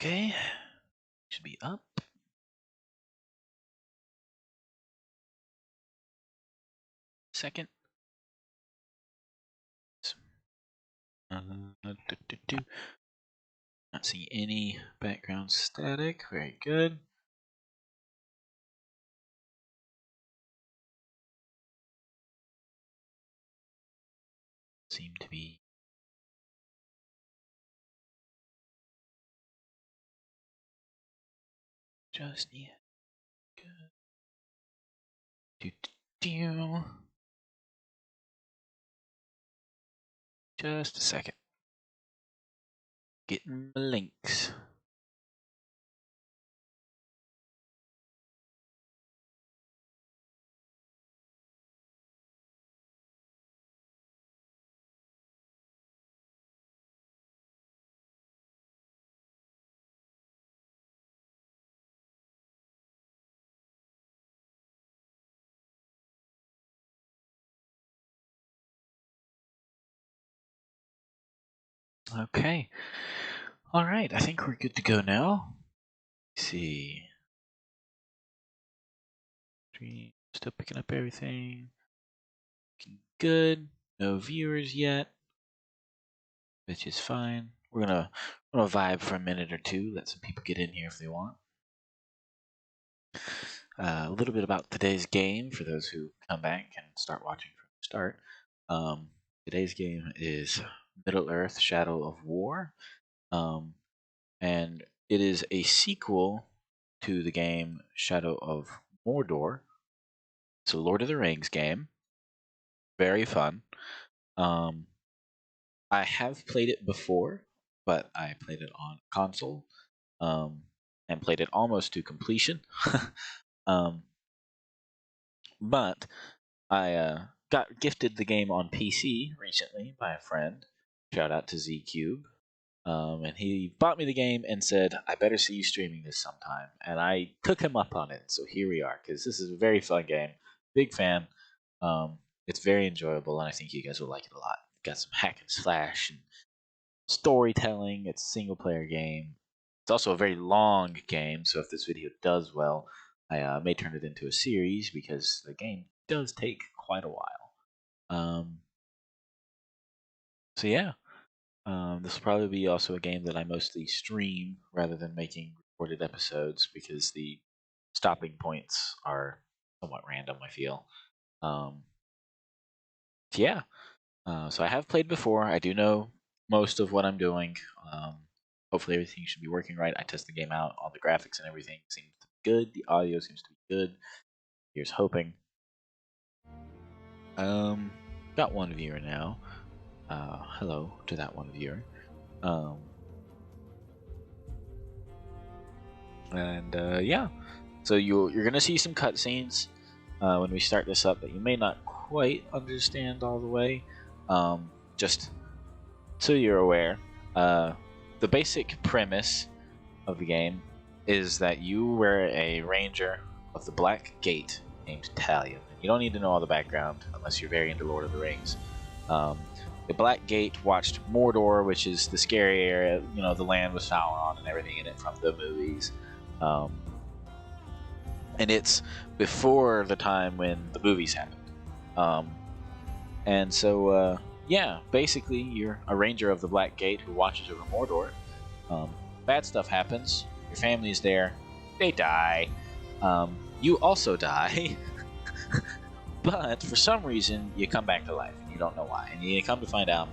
Okay, should be up. Second. Not seeing any background static. Very good. Seem to be just yet. Good. Do. Just a second. Getting my links. Okay. All right. I think we're good to go now. Let's see. Still picking up everything. Looking good. No viewers yet, which is fine. We're gonna vibe for a minute or two. Let some people get in here if they want. A little bit about today's game for those who come back and start watching from the start. Today's game is Middle-earth: Shadow of War, and it is a sequel to the game Shadow of Mordor. It's a Lord of the Rings game. Very fun. I have played it before, but I played it on console, and played it almost to completion. But I got gifted the game on PC recently by a friend. Shout out to ZCube. And he bought me the game and said, I better see you streaming this sometime. And I took him up on it. So here we are, because this is a very fun game. Big fan. It's very enjoyable, and I think you guys will like it a lot. Got some hack and slash and storytelling. It's a single player game. It's also a very long game, so if this video does well, I may turn it into a series because the game does take quite a while. So yeah, this will probably be also a game that I mostly stream rather than making recorded episodes because the stopping points are somewhat random, I feel. Yeah, so I have played before. I do know most of what I'm doing. Hopefully everything should be working right. I test the game out. All the graphics and everything seems to be good. The audio seems to be good. Here's hoping. Got one viewer now. Hello to that one viewer. Yeah, so you're gonna see some cutscenes when we start this up that you may not quite understand all the way. Just so you're aware, the basic premise of the game is that you were a ranger of the Black Gate named Talion. You don't need to know all the background unless you're very into Lord of the Rings. The Black Gate watched Mordor, which is the scary area, the land with Sauron and everything in it from the movies. And it's before the time when the movies happened. And so, yeah, basically you're a ranger of the Black Gate who watches over Mordor. Bad stuff happens. Your family's there. They die. You also die. But for some reason, you come back to life, and you don't know why. And you come to find out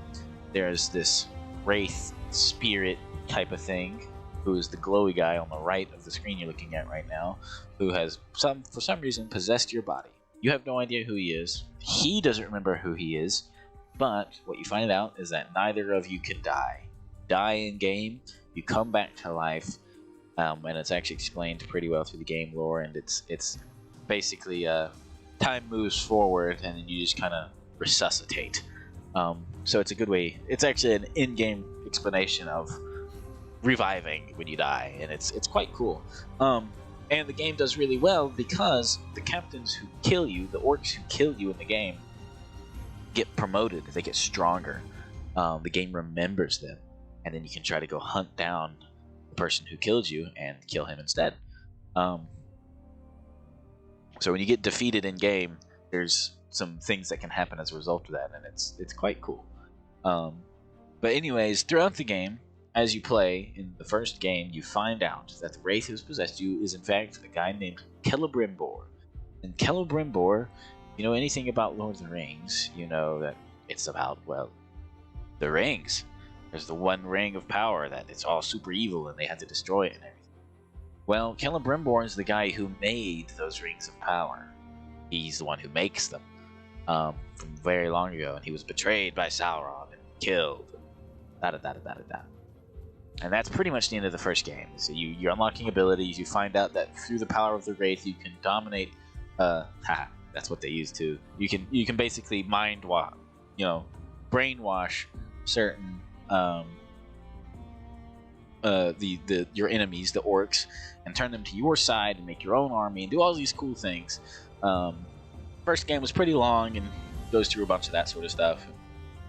there's this wraith spirit type of thing, who is the glowy guy on the right of the screen you're looking at right now, who has, for some reason, possessed your body. You have no idea who he is. He doesn't remember who he is. But what you find out is that neither of you can die. Die in game, you come back to life, and it's actually explained pretty well through the game lore, and it's basically time moves forward, and then you just kind of resuscitate. So it's a good way. It's actually an in-game explanation of reviving when you die, and it's quite cool. And the game does really well because the captains who kill you, the orcs who kill you in the game, get promoted. They get stronger. The game remembers them, and then you can try to go hunt down the person who killed you and kill him instead. So when you get defeated in game, there's some things that can happen as a result of that, and it's quite cool. But anyways, throughout the game, as you play in the first game, you find out that the wraith who's possessed you is in fact a guy named Celebrimbor. And Celebrimbor, if you know anything about Lord of the Rings, you know that it's about, well, the rings. There's the one ring of power that it's all super evil and they had to destroy it and everything. Well, Celebrimbor is the guy who made those rings of power. He's the one who makes them from very long ago, and he was betrayed by Sauron and killed. And that's pretty much the end of the first game. So you're unlocking abilities. You find out that through the power of the wraith, you can dominate. That's what they use too. You can basically brainwash certain your enemies, the orcs, and turn them to your side and make your own army and do all these cool things. First game was pretty long and goes through a bunch of that sort of stuff,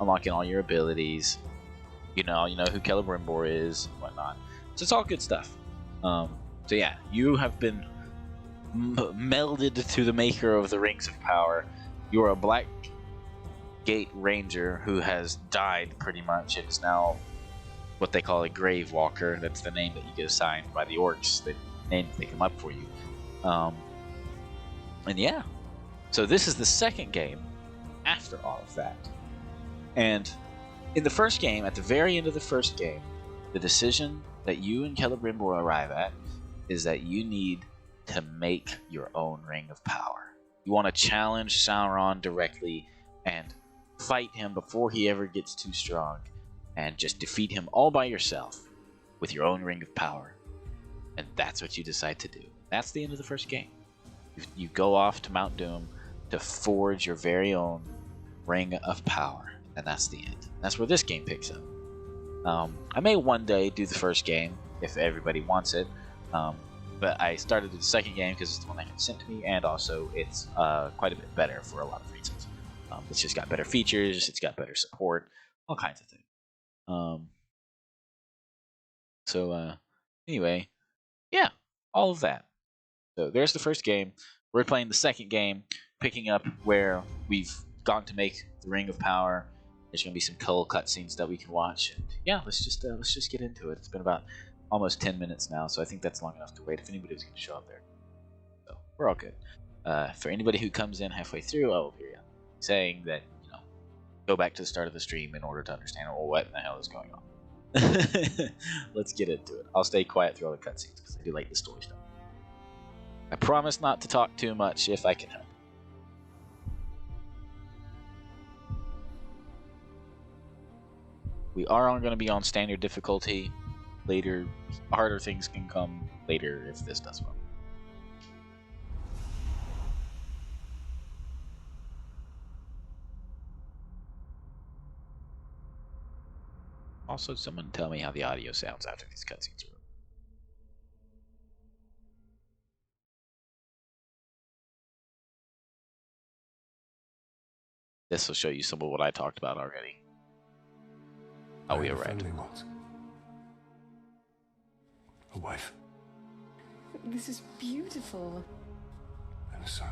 unlocking all your abilities. You know who Celebrimbor is and whatnot. So it's all good stuff. So yeah, you have been melded to the maker of the Rings of Power. You are a Black Gate Ranger who has died pretty much and is now what they call a Grave Walker. That's the name that you get assigned by the orcs. The name they come up for you. And yeah, so this is the second game after all of that. And in the first game, at the very end of the first game, the decision that you and Celebrimbor arrive at is that you need to make your own Ring of Power. You want to challenge Sauron directly and fight him before he ever gets too strong, and just defeat him all by yourself with your own Ring of Power. And that's what you decide to do. That's the end of the first game. You go off to Mount Doom to forge your very own Ring of Power, and that's the end. That's where this game picks up. I may one day do the first game if everybody wants it, but I started the second game because it's the one that got sent to me, and also it's quite a bit better for a lot of reasons. It's just got better features, it's got better support, all kinds of things. Anyway, yeah, all of that. So there's the first game. We're playing the second game, picking up where we've gone to make the Ring of Power. There's gonna be some cool cutscenes that we can watch. And yeah, let's just get into it. It's been about almost 10 minutes now, so I think that's long enough to wait if anybody's gonna show up there. So we're all good. For anybody who comes in halfway through, I will be saying that go back to the start of the stream in order to understand what in the hell is going on. Let's get into it. I'll stay quiet through all the cutscenes because I do like the story stuff. I promise not to talk too much if I can help. We are going to be on standard difficulty. Later, harder things can come later if this does well. Also, someone tell me how the audio sounds after these cutscenes are over. This will show you some of what I talked about already. How we arrived. A wife. This is beautiful. And a son.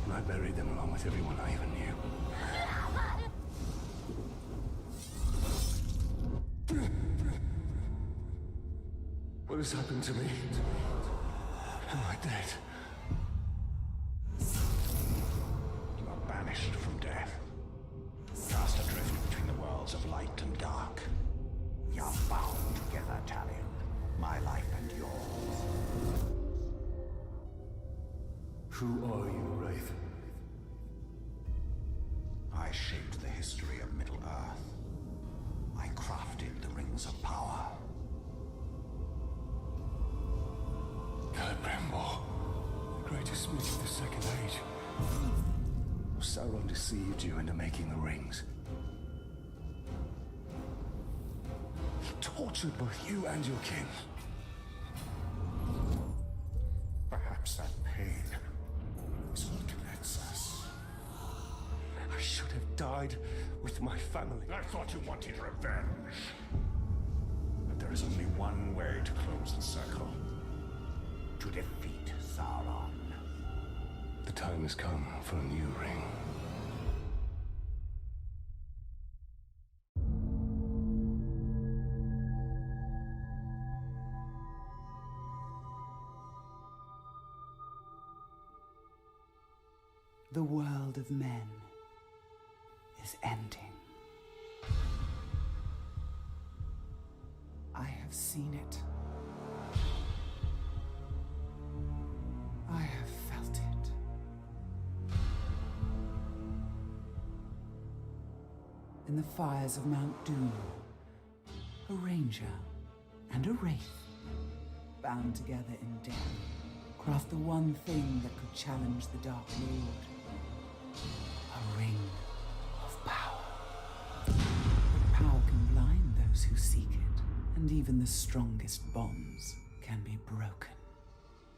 And I buried them along with everyone I even knew. What has happened to me? Am I dead? You are banished from death. Cast adrift between the worlds of light and dark. You are bound together, Talion. My life and yours. Who are you, Wraith? I shaped the history of Middle-earth. I crafted the Rings of Power. Celebrimbor, the greatest smith of the Second Age. Sauron deceived you into making the rings. He tortured both you and your king. Perhaps that pain is what connects us. I should have died with my family. I thought you wanted revenge. But is only one way to close the circle. To defeat Sauron. The time has come for a new ring. The world of men is ending. I have seen it. I have felt it. In the fires of Mount Doom, a ranger and a wraith, bound together in death, craft the one thing that could challenge the Dark Lord. A ring of power. But power can blind those who seek it, and even the strongest bonds can be broken.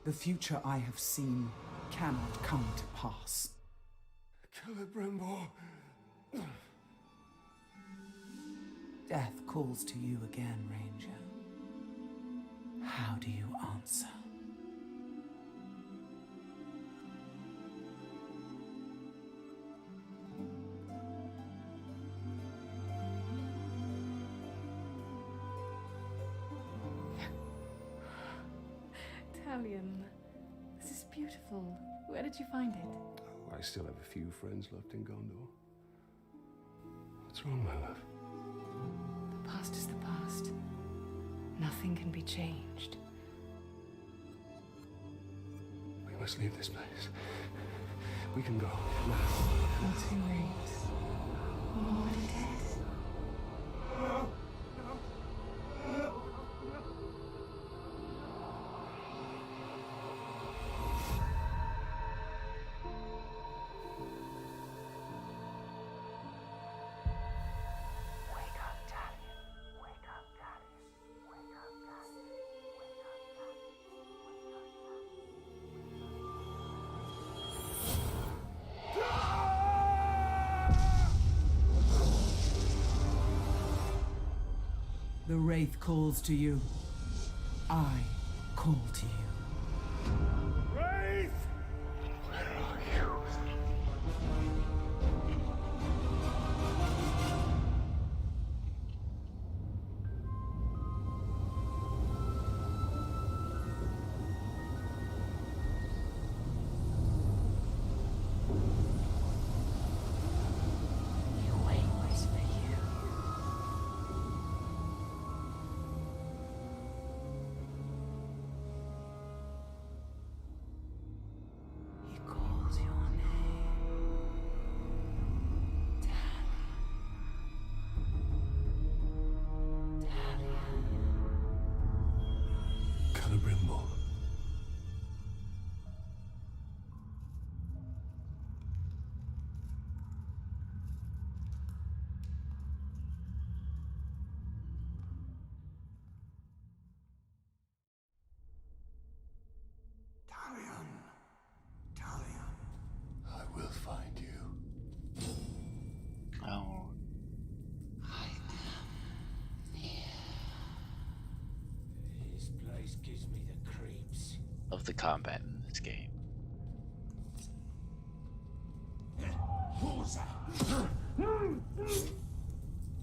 The future I have seen cannot come to pass. Celebrimbor. Death calls to you again, Ranger. How do you answer? Talion, this is beautiful. Where did you find it? I still have a few friends left in Gondor. What's wrong, my love? The past is the past. Nothing can be changed. We must leave this place. We can go now. Not too late. You're already dead. The Wraith calls to you. I call to you. Wraith! Where are you? He calls your name. Celebrimbor. Talion. Talion. I will find you. Oh, This place gives me the creeps. love the combat in this game.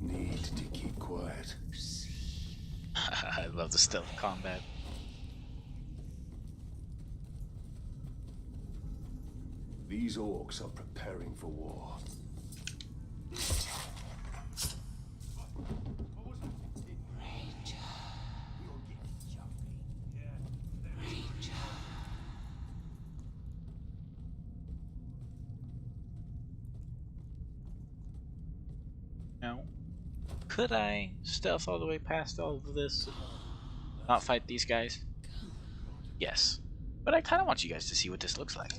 Need to keep quiet. I love the stealth combat. These orcs are preparing for war. Now, could I stealth all the way past all of this? Not fight these guys? Yes. But I kind of want you guys to see what this looks like.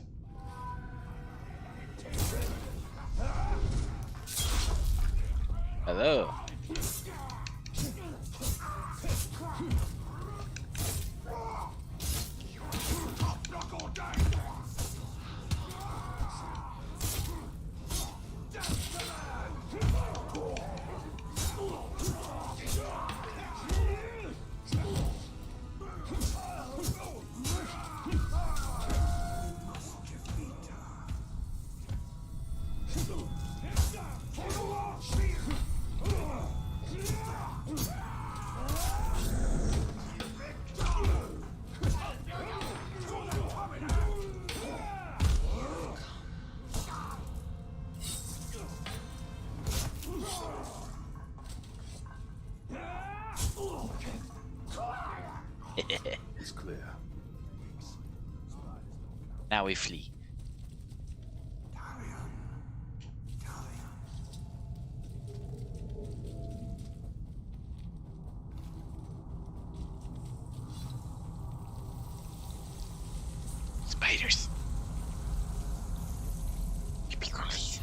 Hello. Now we flee. Spiders. Yippee girlies.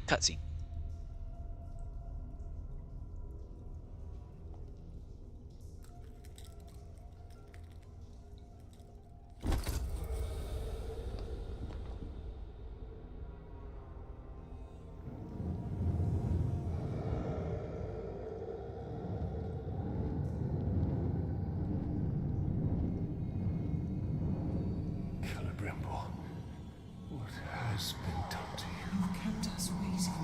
Cutscene. Celebrimbo, what has been done to you? You kept us waiting.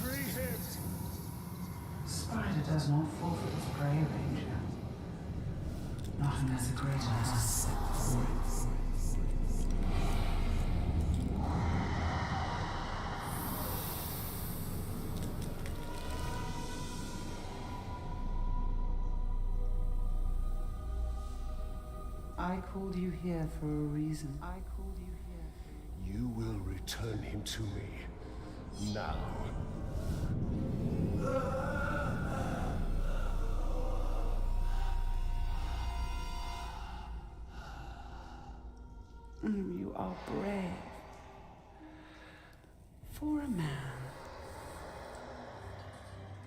Free him! Spider does not forfeit its prey, Ranger. Not unless a greater has set before it. I called you here for a reason. You will return him to me. Now. You are brave. For a man.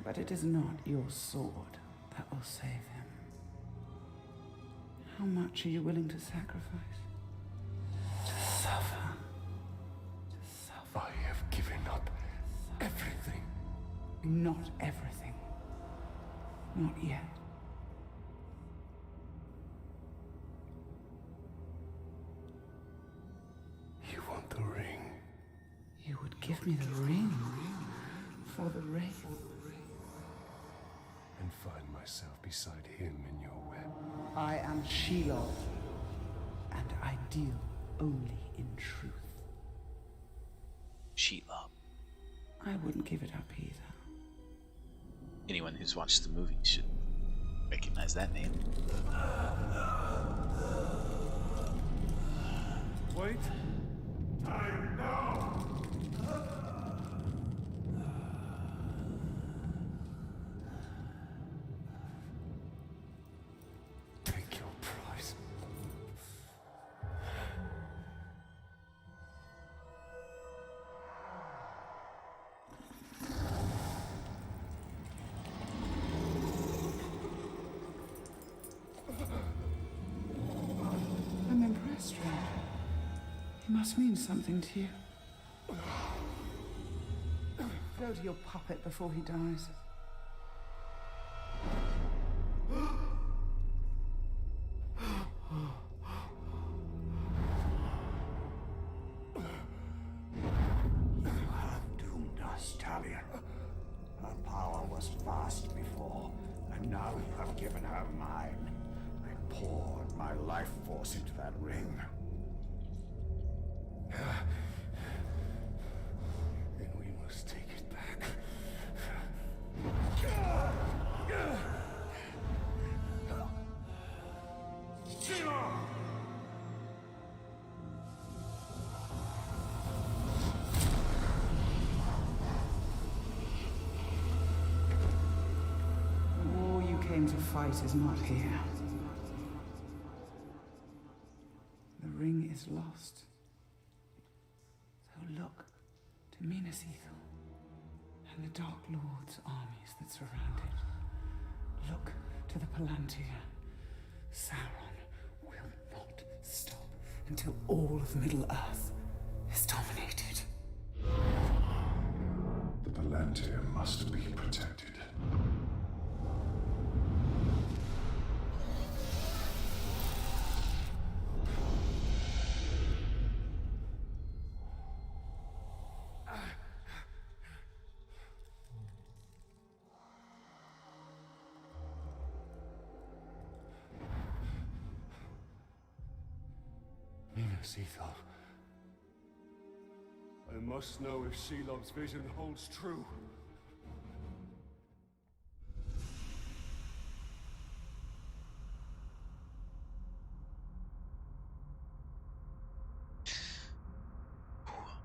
But it is not your sword that will save him. How much are you willing to sacrifice? To suffer. I have given up everything. Not everything. Not yet. You want the ring? You would give me the ring for the wraith. And find myself beside him in your web. I am Shelob, and I deal only in truth. Shelob. I wouldn't give it up either. Anyone who's watched the movie should recognize that name. Wait. Time now. Take your prize. I'm impressed, Ranger. He must mean something to you. Go to your puppet before he dies. You have doomed us, Talion. Her power was vast before, and now you have given her mine. I poured my life force into that ring. Then we must take it back. The war you came to fight is not here. The ring is lost. So look to Minas Ithil and the Dark Lord's armies that surround it. Look to the Palantir. Sauron will not stop until all of Middle-earth is dominated. The Palantir must be protected. Minas Ithil. I must know if Shelob's vision holds true.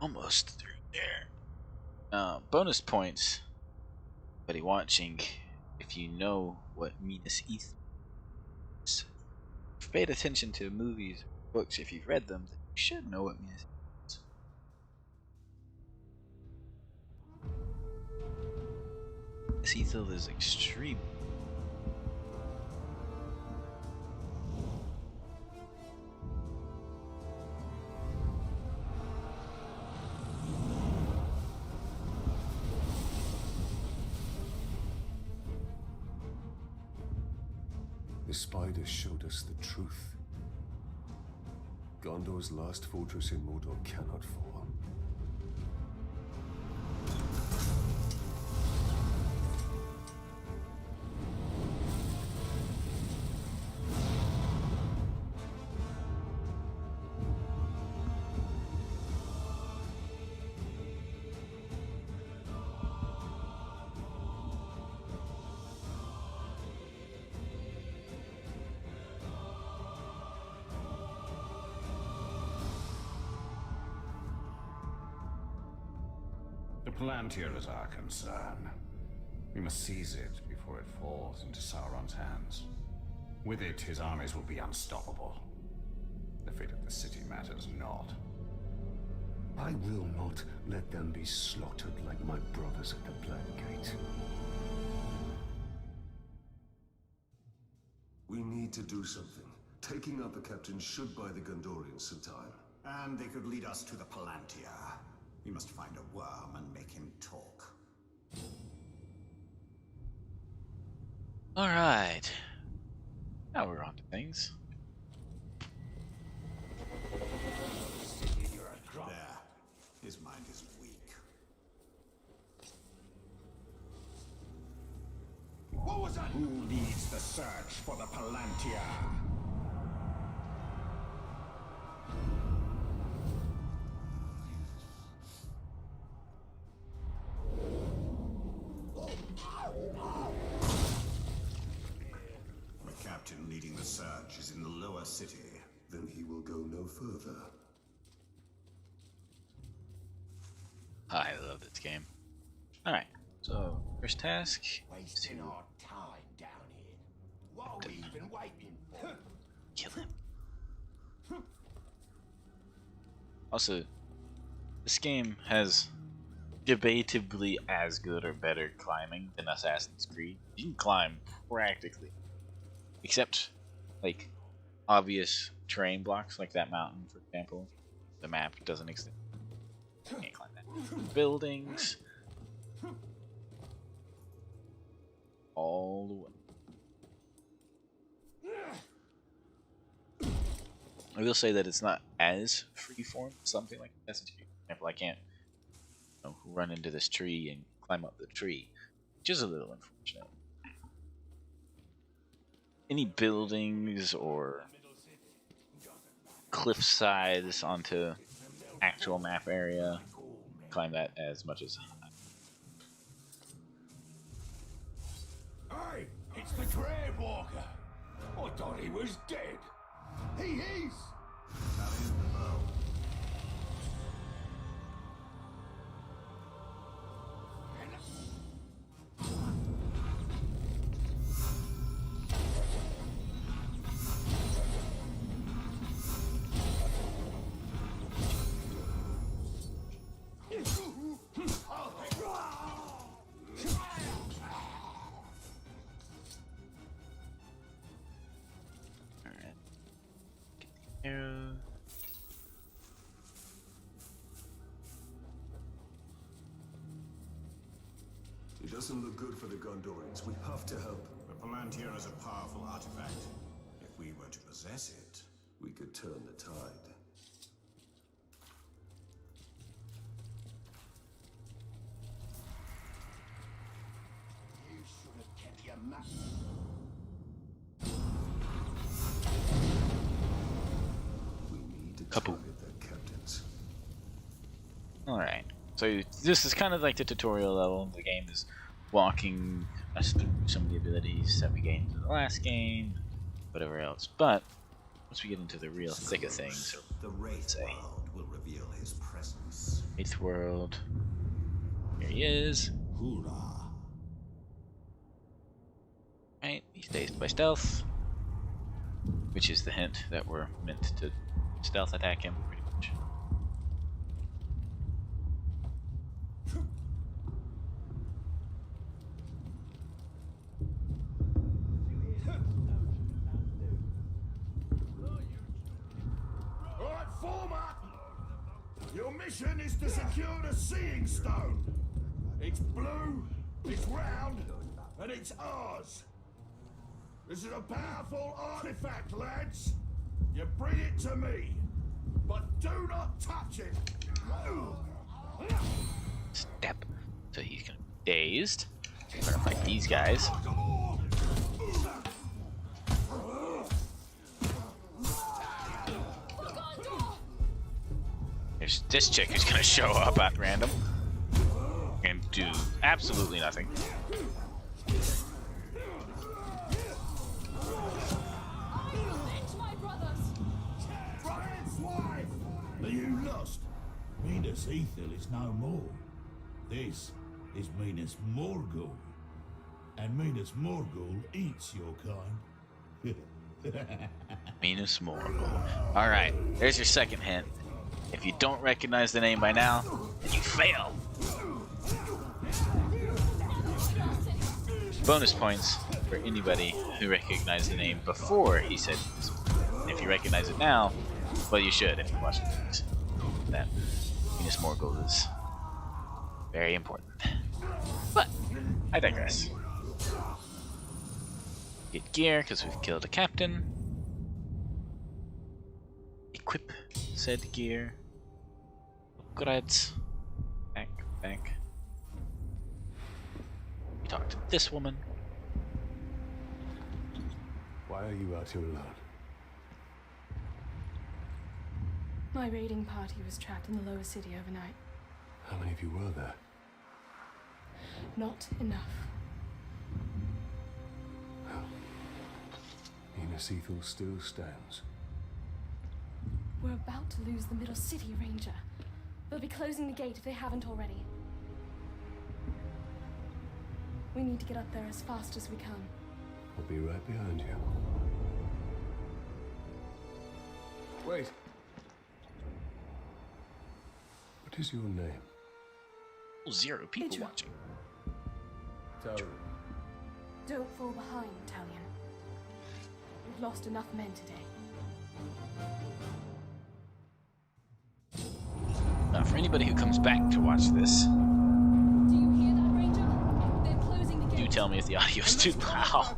Almost through there. Bonus points, buddy watching, if you know what Minas Ithil is. If you've paid attention to movies, books, if you've read them, then you should know what Minas Ithil is. Minas Ithil is extreme. The spider showed us the truth. Gondor's last fortress in Mordor cannot fall. The Palantir is our concern. We must seize it before it falls into Sauron's hands. With it, his armies will be unstoppable. The fate of the city matters not. I will not let them be slaughtered like my brothers at the Black Gate. We need to do something. Taking out the captain should buy the Gondorians some time. And they could lead us to the Palantir. We must find a worm and make him talk. Alright. Now we're on to things. There. His mind is weak. What was that? Who leads the search for the Palantir? The captain leading the search is in the lower city. Then he will go no further. I love this game. Alright, so first task is to Wasting our time down here. What are we even waiting for? kill him. Also, this game has debatably as good or better climbing than Assassin's Creed. You can climb practically, except like obvious terrain blocks, like that mountain, for example. The map doesn't exist. You can't climb that. Buildings, all the way. I will say that it's not as freeform as something like Assassin's Creed. For example, I can't run into this tree and climb up the tree, which is a little unfortunate. Any buildings or cliff sides onto actual map area, climb that as much as Hey, it's the Grey Walker. I thought he was dead. He is. That is the bow. arrow. It doesn't look good for the Gondorians. We have to help. The Palantir is a powerful artifact. If we were to possess it, We could turn the tide. you should have kept your mouth. We need to Couple. target their captains. Alright, so this is kind of like the tutorial level. The game is walking us through some of the abilities that we gained in the last game, whatever else. But once we get into the real thick of things, The Wraith say, world will reveal his presence. Eighth World. Here he is. Hoorah. Right, he's dazed by stealth. Which is the hint that we're meant to stealth attack him, pretty much. Alright, form up! Your mission is to secure the Seeing Stone. It's blue, it's round, and it's ours. This is a powerful artifact, lads. You bring it to me, but do not touch it. Step. So he's gonna be dazed. We're gonna fight these guys. There's this chick who's gonna show up at random and do absolutely nothing. Are you lost? Minas Ithil is no more. This is Minas Morgul. And Minas Morgul eats your kind. Minas Morgul. Alright, there's your second hint. If you don't recognize the name by now, then you fail. Bonus points for anybody who recognized the name before he said this. And if you recognize it now, well, you should if you watch the movies. That Minas Morgul is very important. But I digress. Get gear because we've killed a captain. Equip said gear. Upgrades. Back. We talked to this woman. Why are you out here alone? My raiding party was trapped in the lower city overnight. How many of you were there? Not enough. Minas Ithil still stands. We're about to lose the middle city, Ranger. They'll be closing the gate if they haven't already. We need to get up there as fast as we can. I'll be right behind you. Wait. What is your name? 0 people Intro. watching. Tell Don't fall behind, Talion. We've lost enough men today. Now, for anybody who comes back to watch this, Do you hear that, Ranger? They're closing the gate. do tell me if the audio is too loud.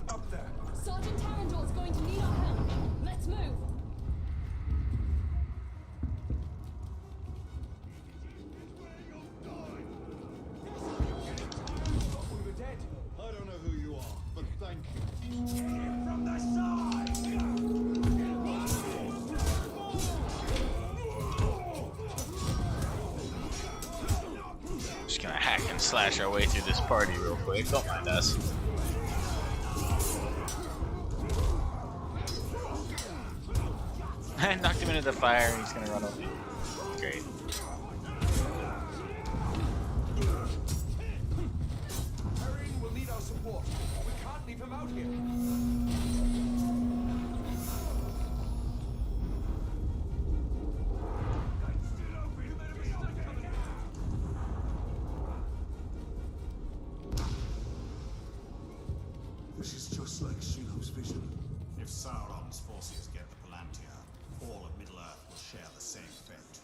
Sergeant Tarandor's going to need our help. Let's move. I don't know who you are, but thank you. From the side! Just gonna hack and slash our way through this party real quick. Don't mind us. I knocked him into the fire. He's gonna run over. Great. Harrying will need our support. We can't leave him out here. This is just like Shiloh's vision. If Sauron's forces get the Palantir, all of Middle-earth will share the same fate.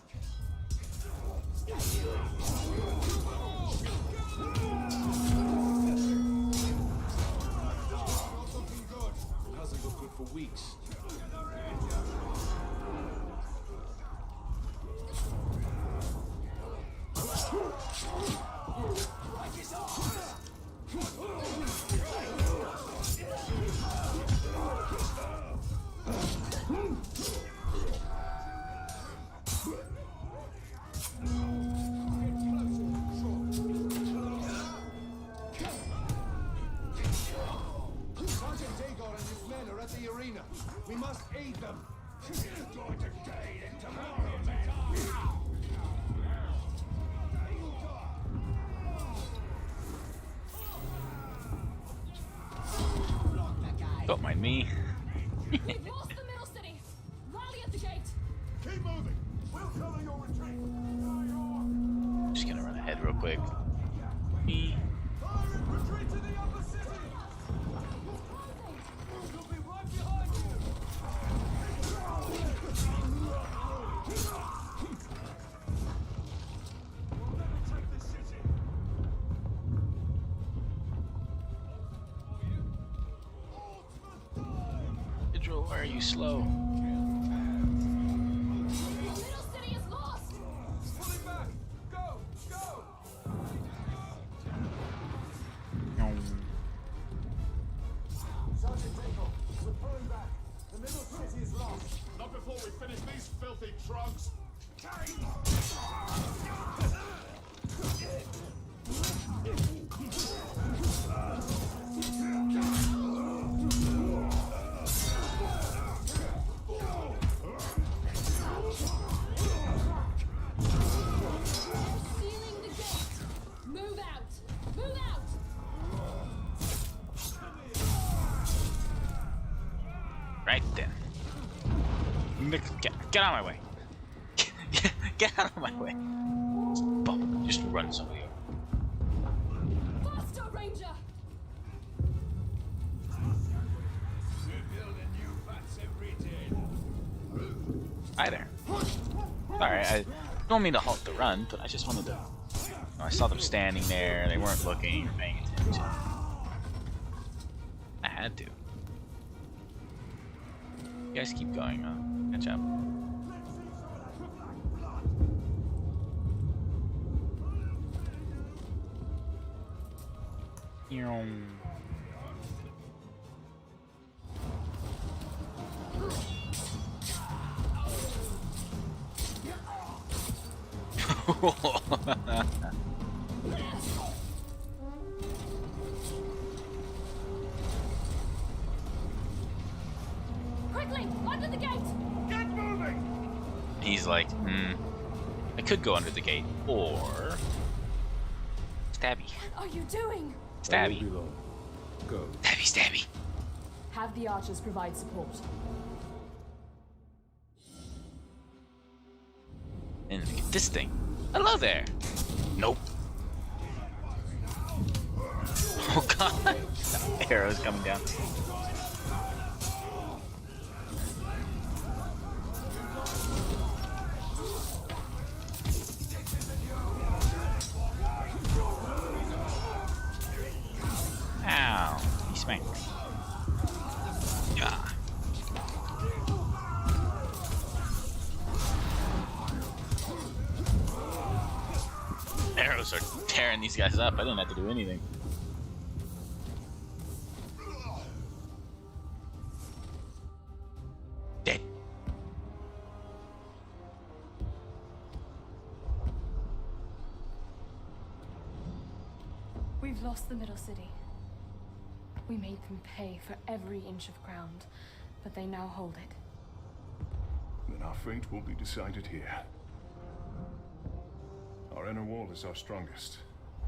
Not looking good. Hasn't looked good for weeks. Sergeant Dagon and his men are at the arena. We must aid them. You're going to gain it tomorrow, man. Don't mind me. We've lost the middle city. Rally at the gate. Keep moving. We'll cover your retreat. Just gonna run ahead real quick. Fire and retreat to the upper city. We'll be right behind you. We'll never take this city. Idril, why are you slow? The middle city is lost. Pull it back. Go. Go. Sergeant Dingle, we're pulling back. The middle city is lost. Not before we finish these filthy trunks. Sealing the gate. Move out. Move out. Right then. Get out of my way. Get out of my way. Boom. Just run somebody over. Faster, Ranger. Hi there. Sorry, I don't mean to halt the run, but I just wanted to. I saw them standing there. They weren't looking or paying attention. I had to. You guys keep going. Catch up. Quickly, under the gate. Get moving. He's like, I could go under the gate, or stabby, What are you doing? stabby, Go. stabby, stabby. Have the archers provide support. And look at this thing. Hello there. Nope. Oh god. Arrows coming down. Ow. He smacked. Yeah. Arrows are tearing these guys up. I didn't have to do anything. Dead. We've lost the middle city. We made them pay for every inch of ground, but they now hold it. Then our fate will be decided here. Our inner wall is our strongest,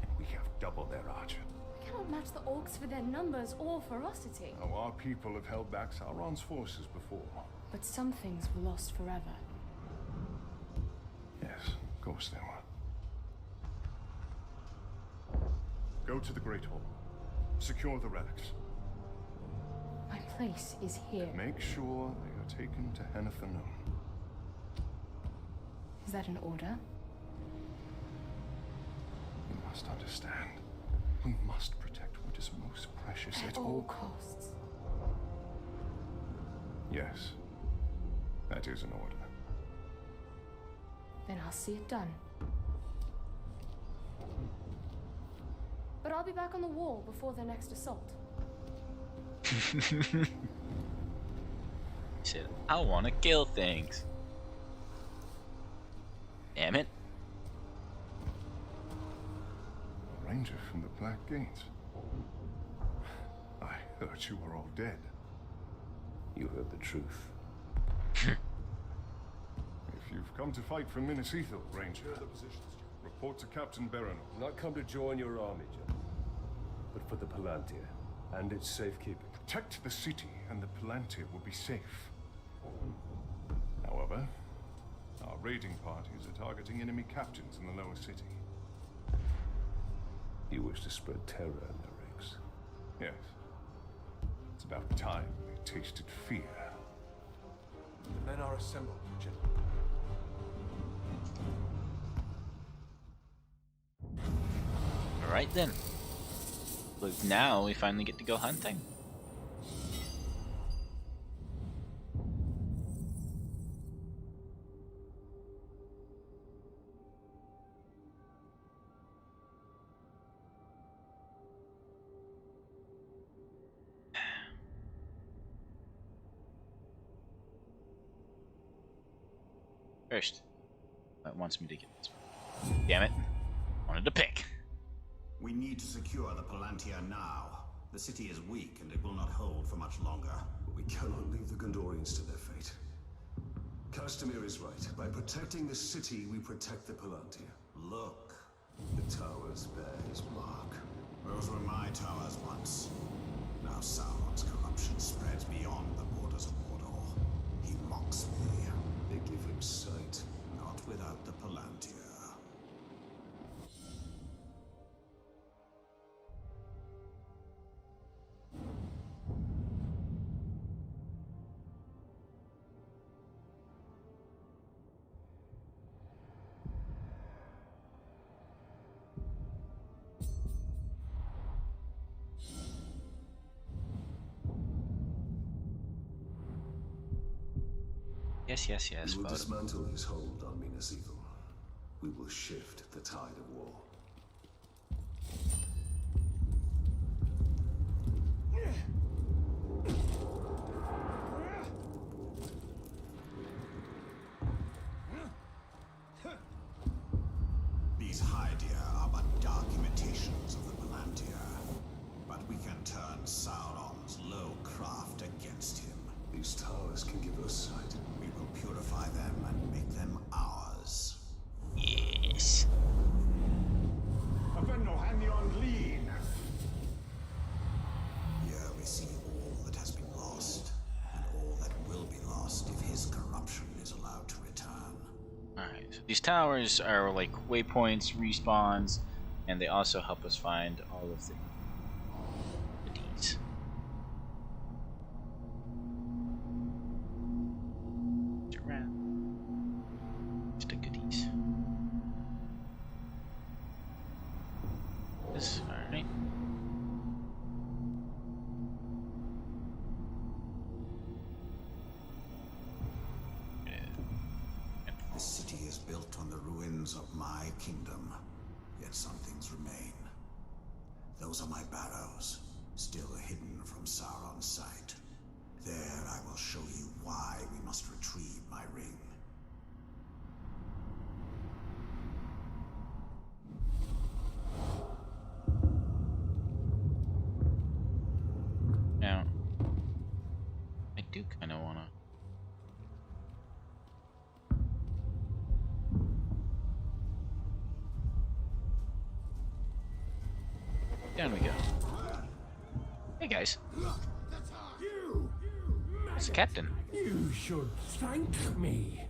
and we have double their archer. We cannot match the orcs for their numbers or ferocity. Now, our people have held back Sauron's forces before. But some things were lost forever. Yes, of course they were. Go to the Great Hall. Secure the relics. My place is here. Make sure they are taken to Hennethanoon. Is that an order? You must understand. We must protect what is most precious At at all all. costs. Yes, that is an order. Then I'll see it done. But I'll be back on the wall before their next assault. He said, I want to kill things. Damn it. A ranger from the Black Gate. I heard you were all dead. You heard the truth. If you've come to fight for Minas Ithil, Ranger, report to Captain Berenor. Not come to join your army, General, but for the Palantir and its safekeeping. protect the city and the Palantir will be safe. However, our raiding parties are targeting enemy captains in the lower city. You wish to spread terror in their ranks? Yes. It's about time they tasted fear. The men are assembled, gentlemen. Alright then. But now we finally get to go hunting. First, that wants me to get this one. Damn it. Wanted to pick. We need to secure the Palantir now. The city is weak and it will not hold for much longer. But we cannot leave the Gondorians to their fate. Castamir is right. By protecting the city, we protect the Palantir. Look, The towers bear his mark. those were my towers once. Now Sauron's corruption spreads beyond the borders of Mordor. He mocks me. They give him sight. Not without the Palantir. Yes, We will but dismantle his hold on Minas Ithil. We will shift the tide of war. These Hydia are but dark imitations of the Palantir. But we can turn Sauron's low craft against him. These towers can give us sight. We will purify them and make them ours. yes. Here we see all that has been lost, and all that will be lost if his corruption is allowed to return. Alright, so these towers are like waypoints, respawns, and they also help us find all of the goodies. Just the goodies. This, alright. This city is built on the ruins of my kingdom, yet some things remain. Those are my barrows, still hidden from Sauron's sight. There I will show you why we must retrieve my ring. Now, I do kind of want to. Down we go. Hey guys, it's the captain. You should thank me.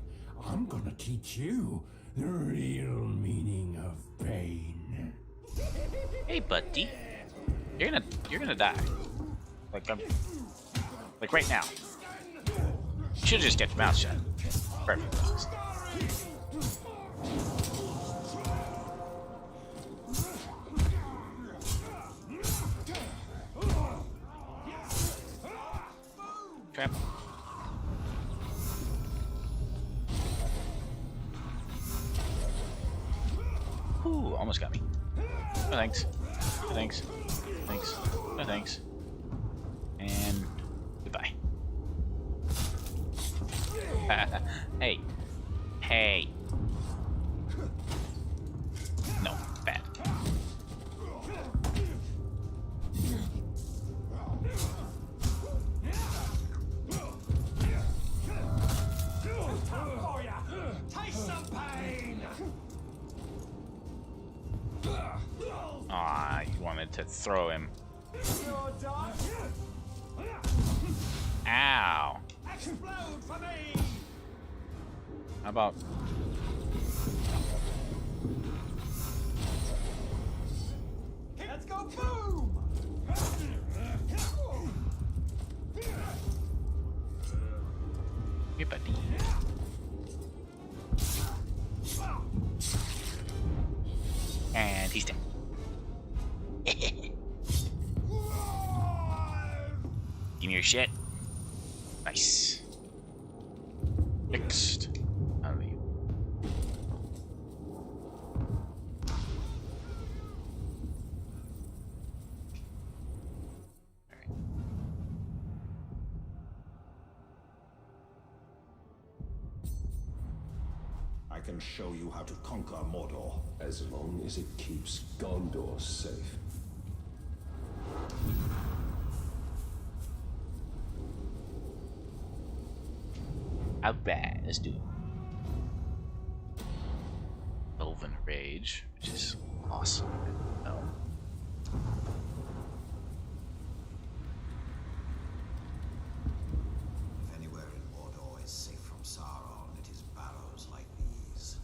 I'm gonna teach you the real meaning of pain. Hey buddy, you're gonna die. Like like right now. You should just get your mouth shut. Perfect. Trap. Ooh, almost got me. No thanks. No thanks. Thanks. No thanks. And goodbye. Hey. Hey. No, bad. Taste some pain! Aw, you wanted to throw him. You're done? Ow. Explode for me! How about... Let's go boom! Hey, buddy. And he's dead. Give me your shit. Nice. Next. I'll leave. I can show you how to conquer Mordor. As long as it keeps Gondor safe. How bad? Let's do it. Elven Rage, which is awesome. No. If anywhere in Mordor is safe from Sauron, it is barrows like these.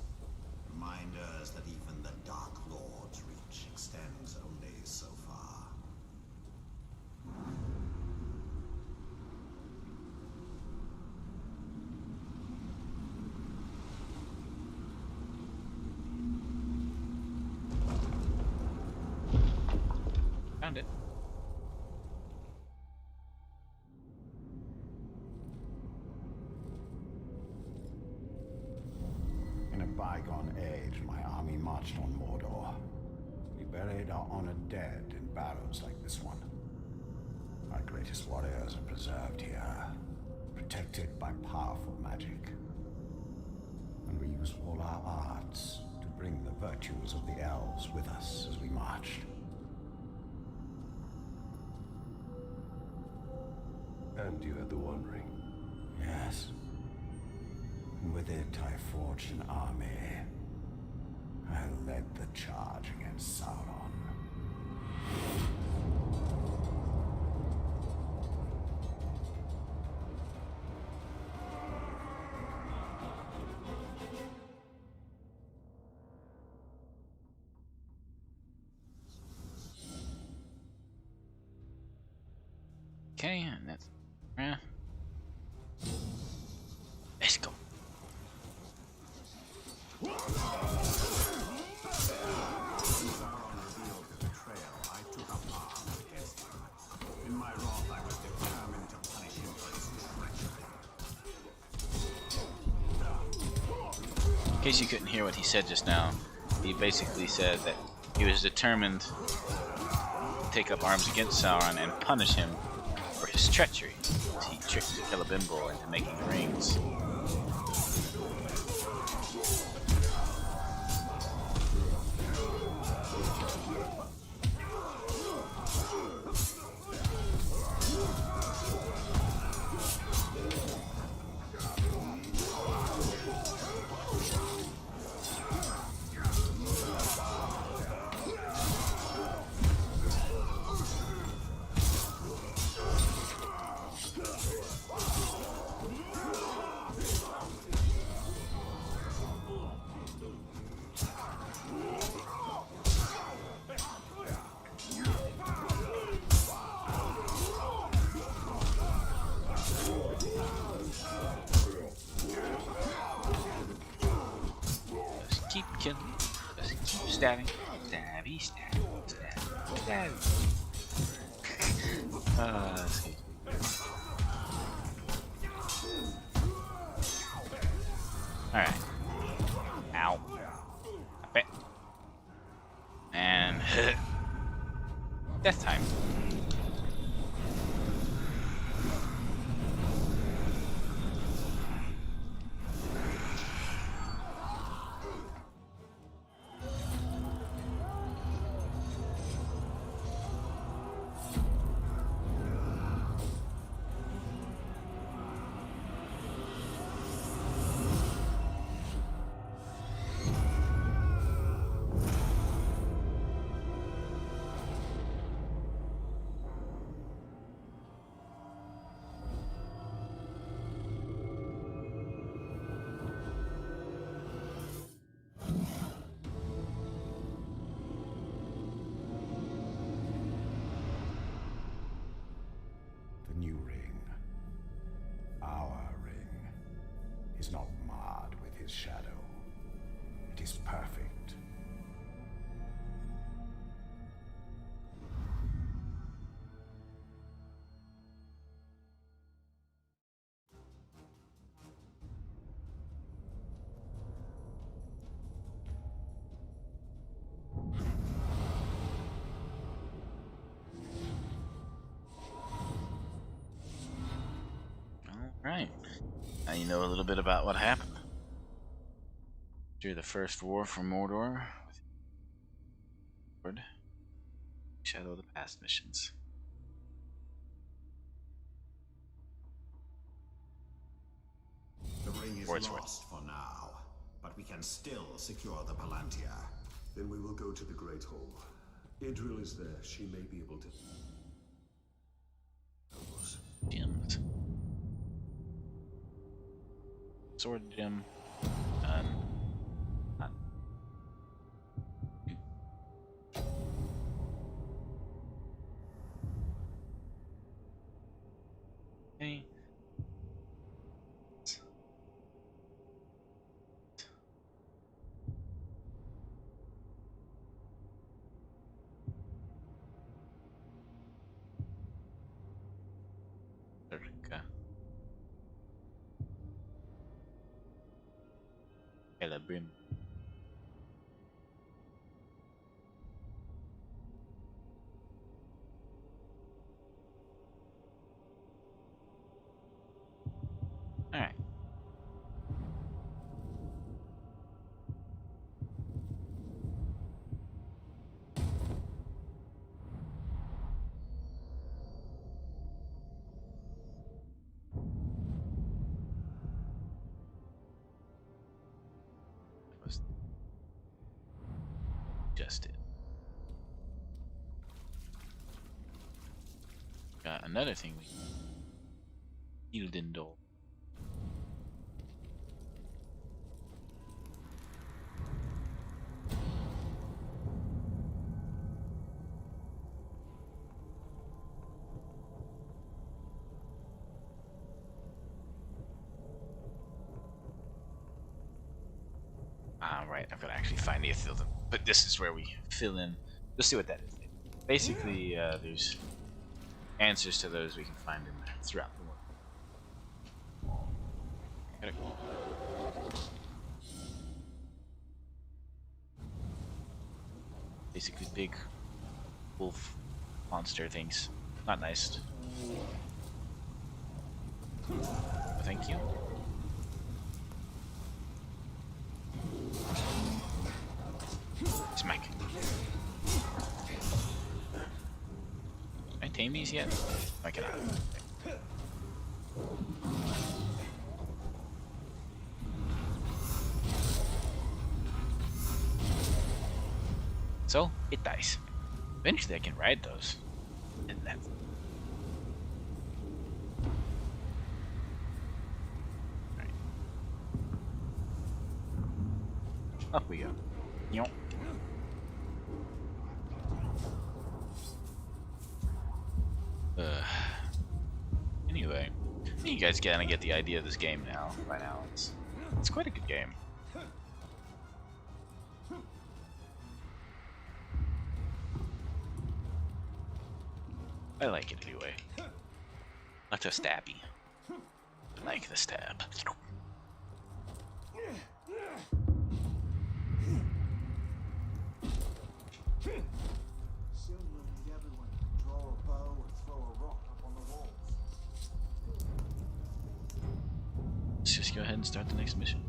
Reminders that even the Dark Lord's reach extends only so far. Found it. In a bygone age, my army marched on Mordor. We buried our honored dead in barrows like this one. Our greatest warriors are preserved here, protected by powerful magic. And we use all our arts to bring the virtues of the elves with us as we marched. And you had the One Ring. Yes. And with it, I forged an army. I led the charge against Sauron. Okay, and that's... Let's go. In my wrath, I was determined to punish him for his treachery. In case you couldn't hear what he said just now, he basically said that he was determined to take up arms against Sauron and punish him for his treachery. He tricked Celebrimbor into making the rings. Keep killing. Just keep stabbing. Stabby, stab, stab, stab. Let's see. Alright. Ow. Up it. And death time. his shadow. It is perfect. Right. Now you know a little bit about what happened. Through the first war for Mordor, with Shadow of the Past missions. The ring is lost for now, but we can still secure the Palantir. Then we will go to the Great Hall. Idril is there. She may be able to help us. Gems. Sword gem. None. Okay. There we go. Elabrim. Alright. Was just it. Got another thing we Ildindol. Right, I've got to actually find the Ithilden. But this is where we fill in. Let's see what that is. Basically, there's answers to those we can find throughout the world. Gotta go. Basically, big wolf monster things. Not nice. Thank you. Smack. Can I tame these yet? I cannot. So, it dies. Eventually I can ride those. And that's... Alright. Up we go. Yep. Anyway, I think you guys kind of get the idea of this game now. By now, it's quite a good game. I like it anyway. Not so stabby. I like the stab. Soon we'll need everyone to draw a bow and throw a rock up on the walls. Let's just go ahead and start the next mission.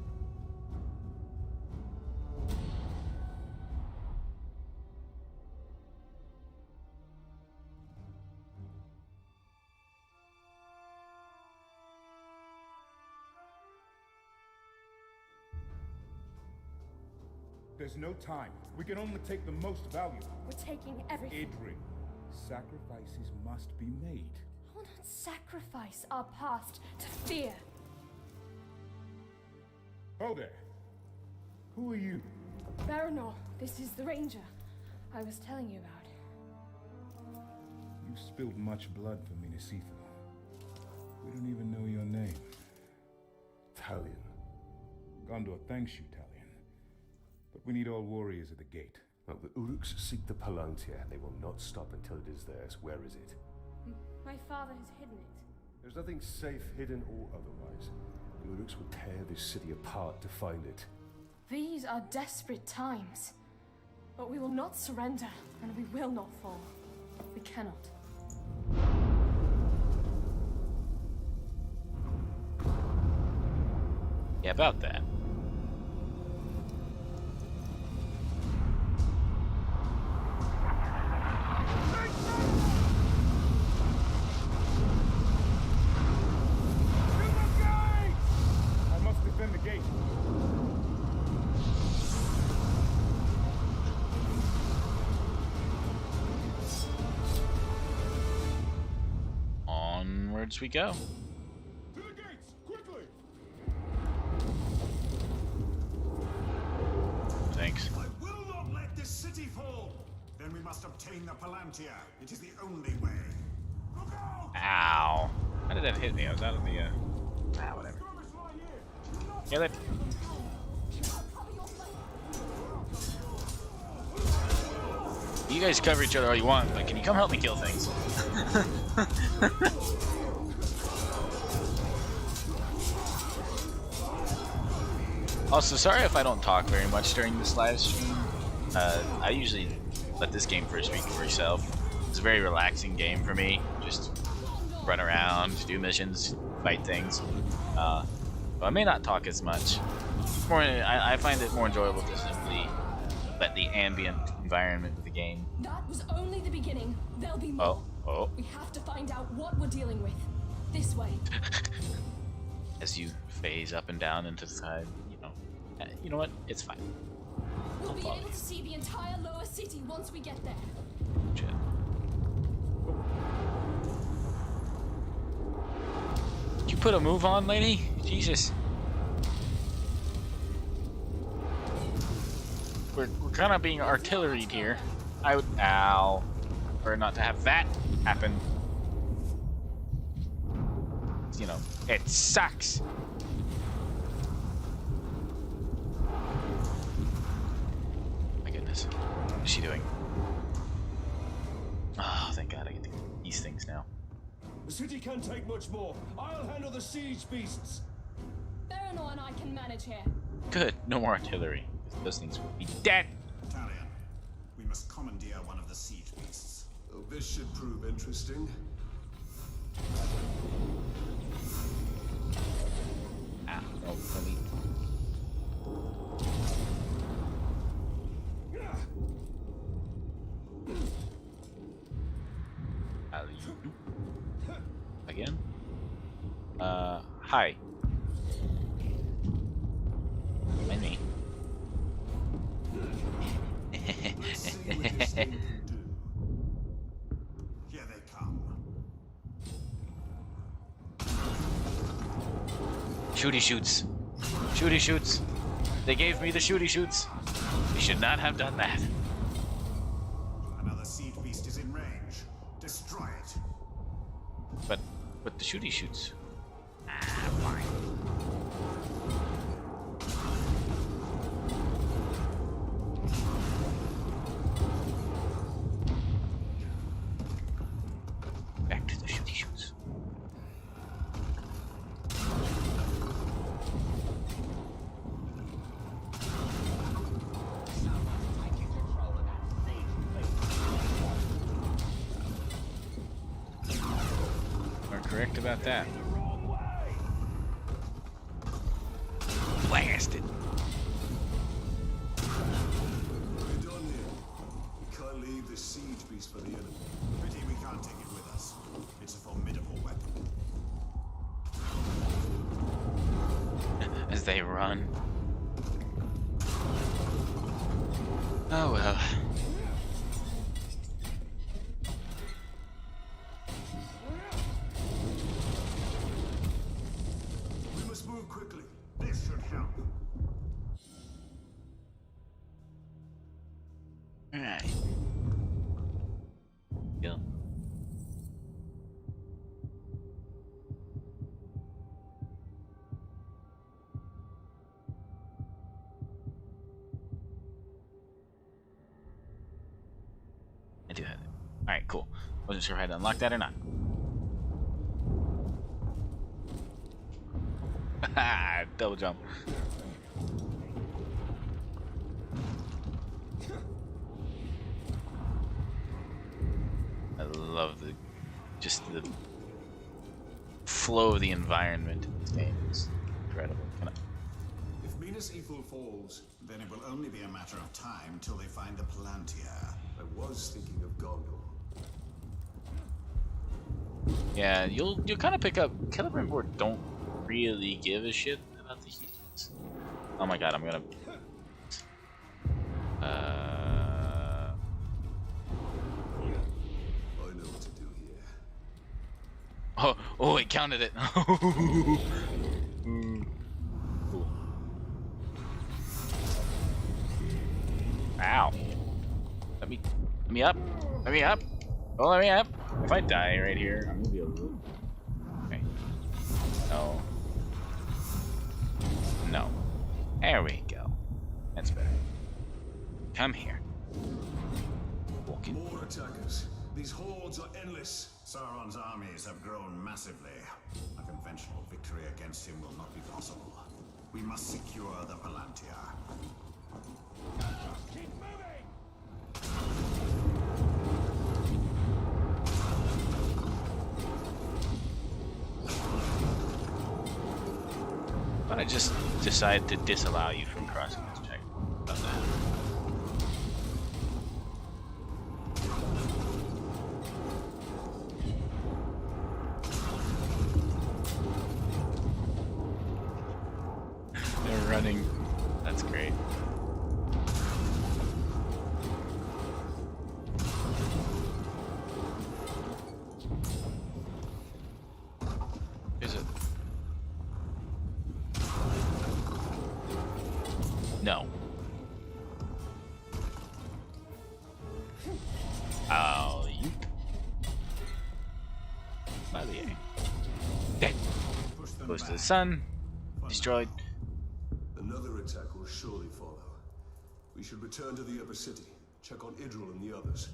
There's no time. We can only take the most valuable. We're taking everything. Idri. Sacrifices must be made. I will not sacrifice our past to fear. Oh there. Who are you? Baranor, this is the ranger I was telling you about. You spilled much blood for Minas Ithil. We don't even know your name. Talion. Condor thanks you, Talion. But we need all warriors at the gate. Well, the Uruks seek the Palantir, and they will not stop until it is theirs. Where is it? My father has hidden it. There's nothing safe, hidden or otherwise. The Uruks will tear this city apart to find it. These are desperate times. But we will not surrender, and we will not fall. We cannot. Yeah, about that. I must defend the gate. Onwards we go. To the gates, quickly! Thanks. I will not let this city fall! Then we must obtain the Palantir. It is the only way. Look out! Ow. How did that hit me? I was out of the, whatever. Yeah, that... You guys cover each other all you want, but can you come help me kill things? Also, sorry if I don't talk very much during this live stream. I usually let this game first speak for itself. It's a very relaxing game for me. Just run around, do missions, fight things. But I may not talk as much. I find it more enjoyable to simply let the ambient environment of the game. That was only the beginning. There'll be more. Oh. We have to find out what we're dealing with. This way. As you phase up and down into the side, you know what? It's fine. We'll be able to see the entire lower city once we get there. Shit. Did you put a move on, lady? Jesus. We're kind of being artilleried here. I would... Ow. Or not to have that happen. You know, it sucks. My goodness. What is she doing? Oh, thank God I get to get these things now. The city can't take much more. I'll handle the siege beasts. Baranor and I can manage here. Good. No more artillery. Those things will be dead. Talion, we must commandeer one of the siege beasts. Oh, this should prove interesting. Ah, no, let me... Again? Hi. And me. Let's see what this thing can do. Here they come. Shooty shoots. Shooty shoots. They gave me the shooty shoots. They should not have done that. Another siege beast is in range. Destroy it. But the shooty shoots. Fine. Back to the shooty shoots. Are correct about that. Blasted. We're done here. We can't leave the siege beast for the enemy. Pity we can't take it with us. It's a formidable weapon. As they run. Oh well. We must move quickly. This should help. Alright. Kill. do have it. Alright, cool. Wasn't sure if I had to unlock that or not. Double jump. I love just the flow of the environment in this game. It's incredible. If Minas Ethel falls, Then it will only be a matter of time till they find the Palantir. I was thinking of Gondor. Yeah, you'll kind of pick up. Celebrimbor don't really give a shit about the humans. Oh my god, I'm gonna. I know what to do here. Oh, it counted it. Cool. Ow. Let me up. Let me up. Oh, let me up. If I die right here, I'm gonna be able to. Okay. No. No. There we go. That's better. Come here. Walking. More attackers. These hordes are endless. Sauron's armies have grown massively. A conventional victory against him will not be possible. We must secure the Palantir. Keep moving! But I just decide to disallow you from crossing this check. About that. They're running. That's great. Is it? No. Oh, you. Okay. Goes to the sun. Destroyed. Another attack will surely follow. We should return to the upper city. Check on Idril and the others.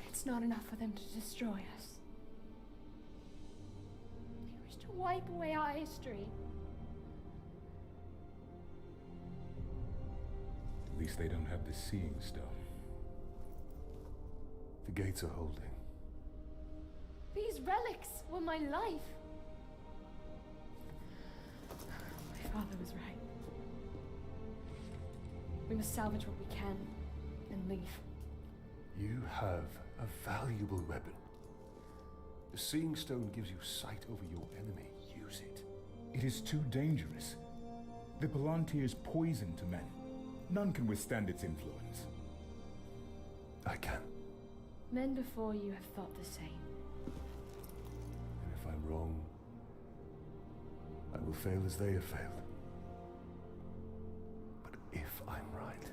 It's not enough for them to destroy us. They wish to wipe away our history. At least they don't have the Seeing Stone. The gates are holding. These relics were my life. My father was right. We must salvage what we can and leave. You have a valuable weapon. The Seeing Stone gives you sight over your enemy. Use it. It is too dangerous. The Palantir is poison to men. None can withstand its influence. I can. Men before you have thought the same. And if I'm wrong, I will fail as they have failed. But if I'm right,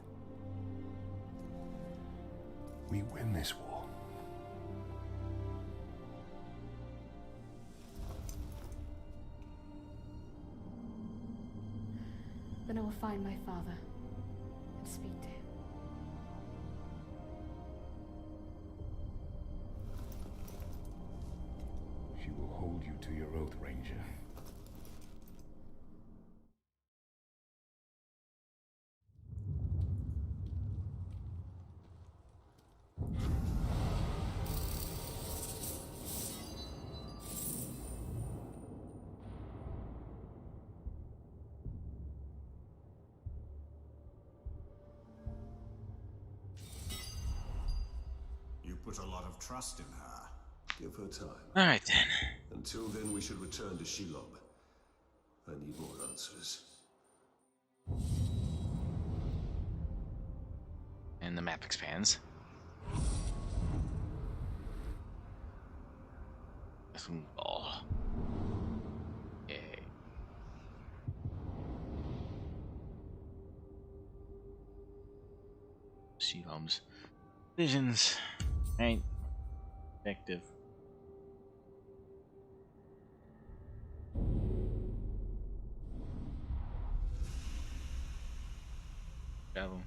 we win this war. Then I will find my father and speak to him. She will hold you to your oath, Ranger. You put a lot of trust in her. Give her time. Alright then. Until then, we should return to Shelob. I need more answers. And the map expands. Oh. Yay. Shelob's visions. Right. Effective. Travel.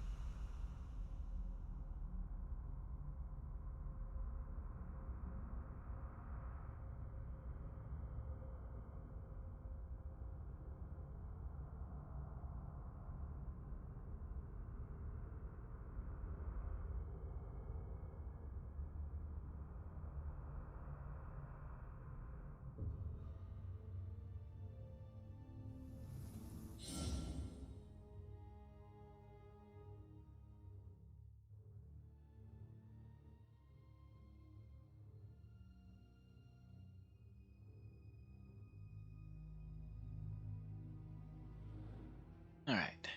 Alright.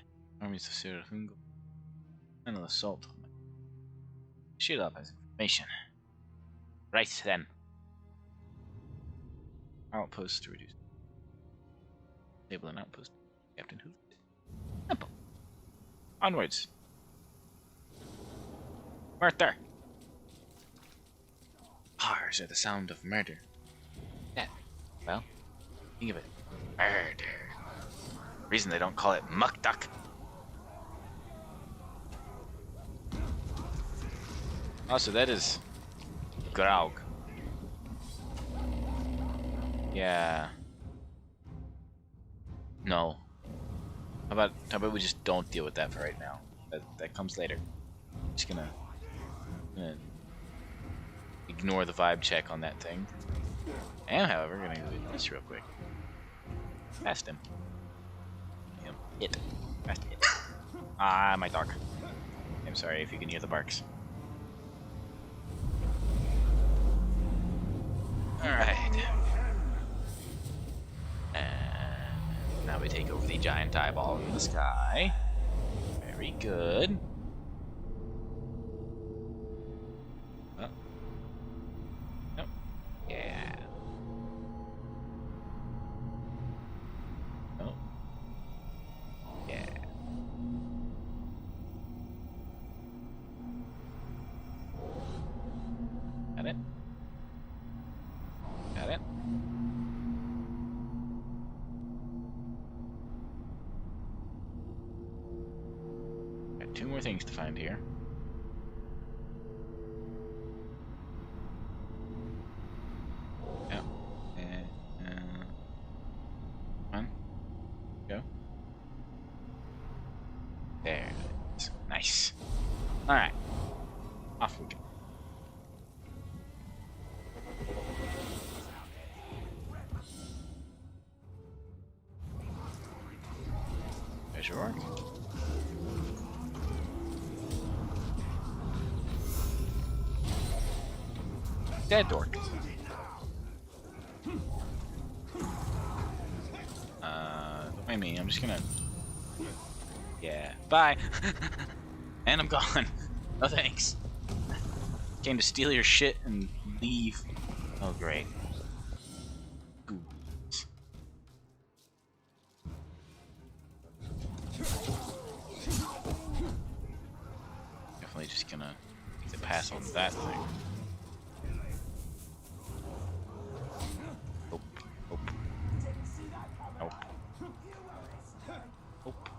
Armies of Serafingo. Final assault. Shoot up as information. Right then. Outposts to reduce. Table and outpost. Captain Hoover. Simple. Onwards. Murder. Ours are the sound of murder. Yeah. Well, think of it. Murder. Reason they don't call it muck-duck. Also, that is Graug. Yeah. No. How about we just don't deal with that for right now? That comes later. Just gonna ignore the vibe check on that thing. And however, gonna do this real quick. Past him. It. Past it. Ah, my dog. I'm sorry if you can hear the barks. Alright. And now we take over the giant eyeball in the sky. Very good. Oh. Nope. Yeah. Oh. Yeah. Got it. Got it. Got two more things to find here. Yep. One. Go. There it is. Nice. Alright. Off we go. There's your orc. Dead orc. Don't mind me, I'm just gonna... Yeah, bye! And I'm gone. No thanks. Came to steal your shit and leave. Oh great. Definitely just gonna take the pass on that thing. Nope. Nope. Nope. Nope.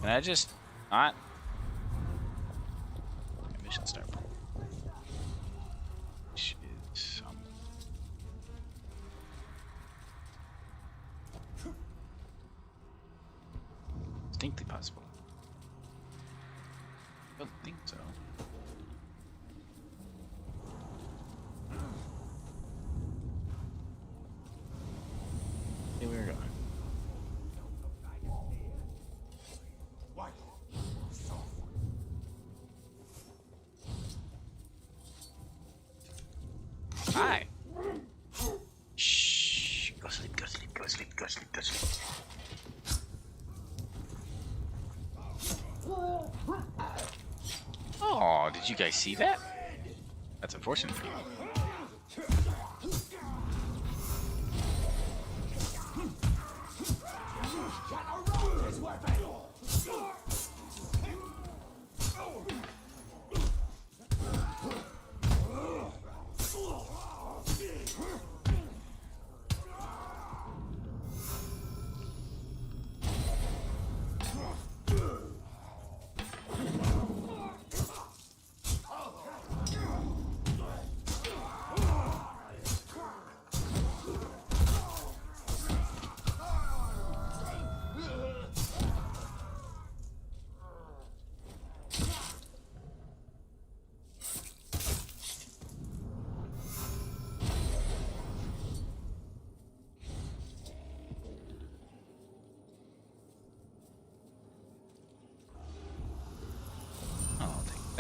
Can I just not? Mission start. Which is distinctly possible. I don't think so. Here we're going. Hi. Shh. Go sleep, go sleep, go sleep, go sleep, go sleep. Oh, did you guys see that? That's unfortunate for you.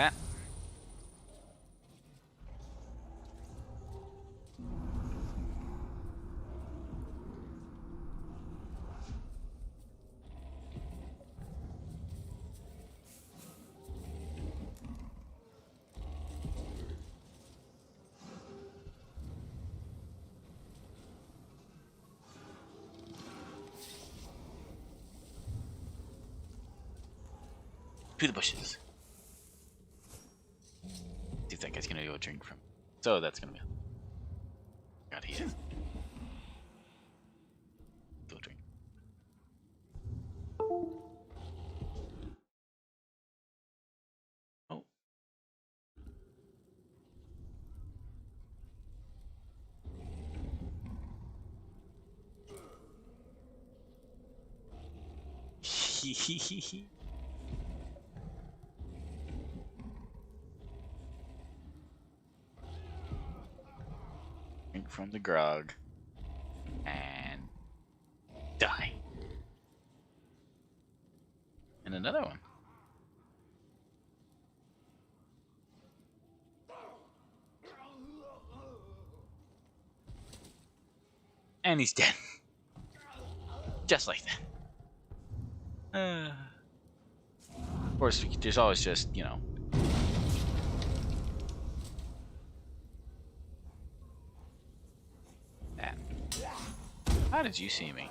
that. To the bushes. See if that guy's gonna go drink from. So that's gonna be. God, he is. Go drink. Oh. Drink from the grog. And die. And another one. And he's dead. Just like that. Of course, there's always just, you know. That. How did you see me?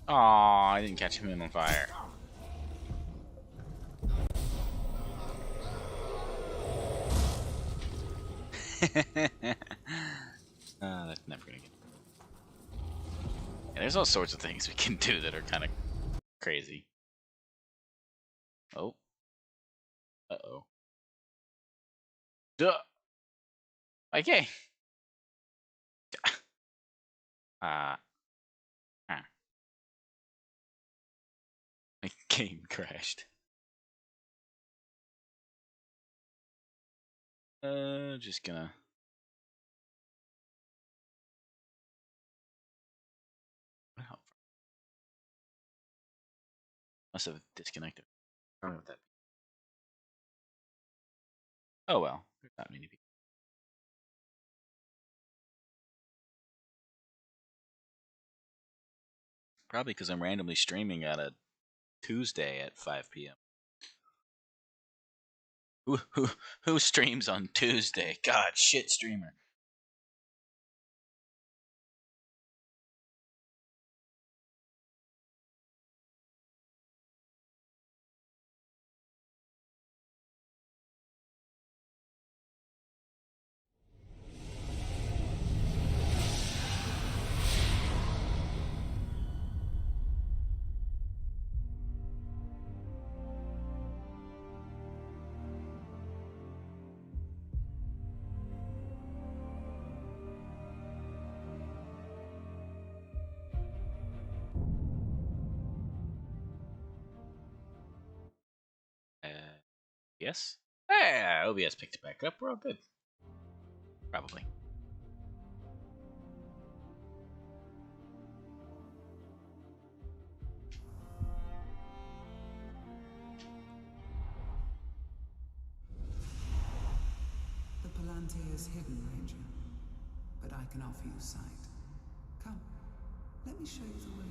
Aw, I didn't catch him on fire. That's never gonna get. Yeah, there's all sorts of things we can do that are kind of crazy. Oh. Uh-oh. Duh. Okay. My game crashed. Just gonna. Must have disconnected. I don't know what that. Oh well, there's not many people. Probably because I'm randomly streaming on a Tuesday at 5 p.m. Who streams on Tuesday? God, shit streamer. Yes? Yeah, OBS picked it back up. We're all good. Probably. The Palantir is hidden, Ranger. But I can offer you sight. Come, let me show you the way.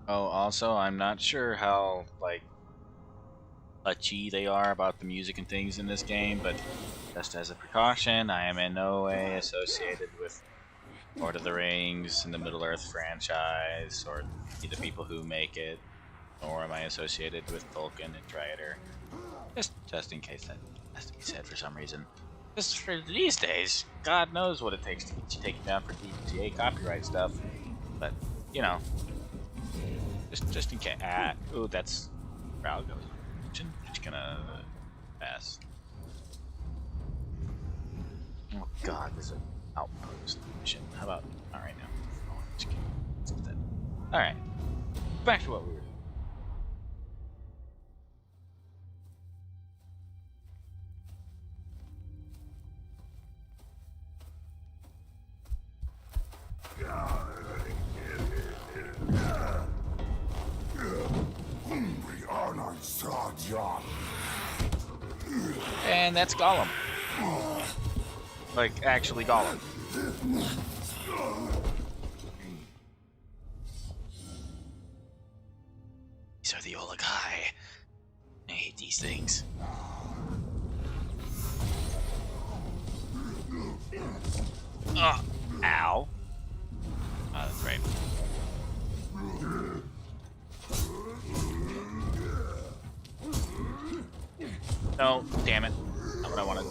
Oh, also, I'm not sure how, like, touchy they are about the music and things in this game, but just as a precaution, I am in no way associated with Lord of the Rings and the Middle Earth franchise, or the people who make it, or am I associated with Tolkien and Dryder? Just in case that has to be said for some reason. Just for these days, God knows what it takes to get you taken down for DMCA copyright stuff. But you know, just in case. Ooh, that's where I'll go. Just gonna pass. Oh God, there's an outpost mission. How about not right now? Oh, just kidding. Let's get that. All right, back to what we were doing. And that's Gollum. Like, actually Gollum. These are the Olagai. I hate these things. Ow. Oh, that's right. No, damn it. Not what I wanted.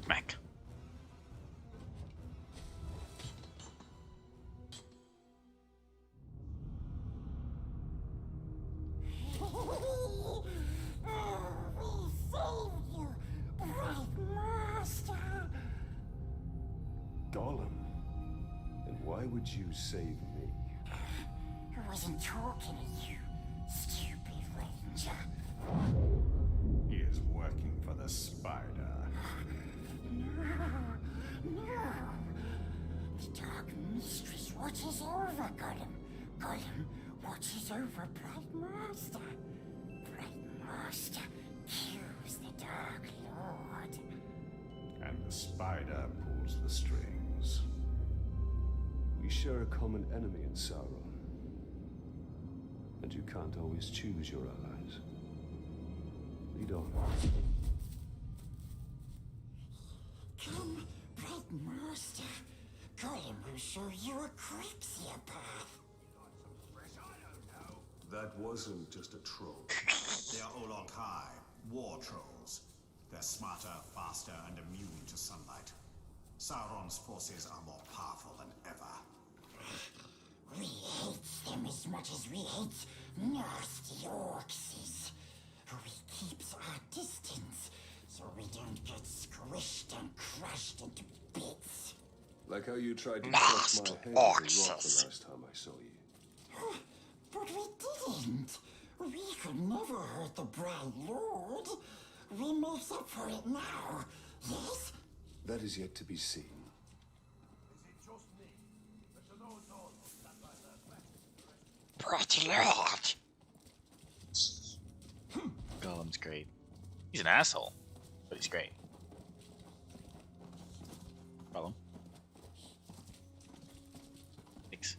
Smack. Gollum? And why would you save me? I wasn't talking to you, stupid ranger. He is working for the spider. No. The Dark Mistress watches over Gollum. Gollum watches over Bright Master. Bright Master kills the Dark Lord. And the spider pulls the strings. We share a common enemy in Sauron. And you can't always choose your allies. Lead on. Come, Bright Master. Gollum will show you a Crixia path. That wasn't just a troll. They are Olagai, war trolls. They're smarter, faster, and immune to sunlight. Sauron's forces are more powerful than ever. We hate them as much as we hate nasty orcs. We keeps our distance so we don't get squished and crushed into bits. Like how you tried to crush my head with a rock the last time I saw you. But we didn't. We could never hurt the Bright Lord. We make up for it now, yes? That is yet to be seen. Bright Lord! Gollum's great. He's an asshole, but he's great. Gollum. Thanks.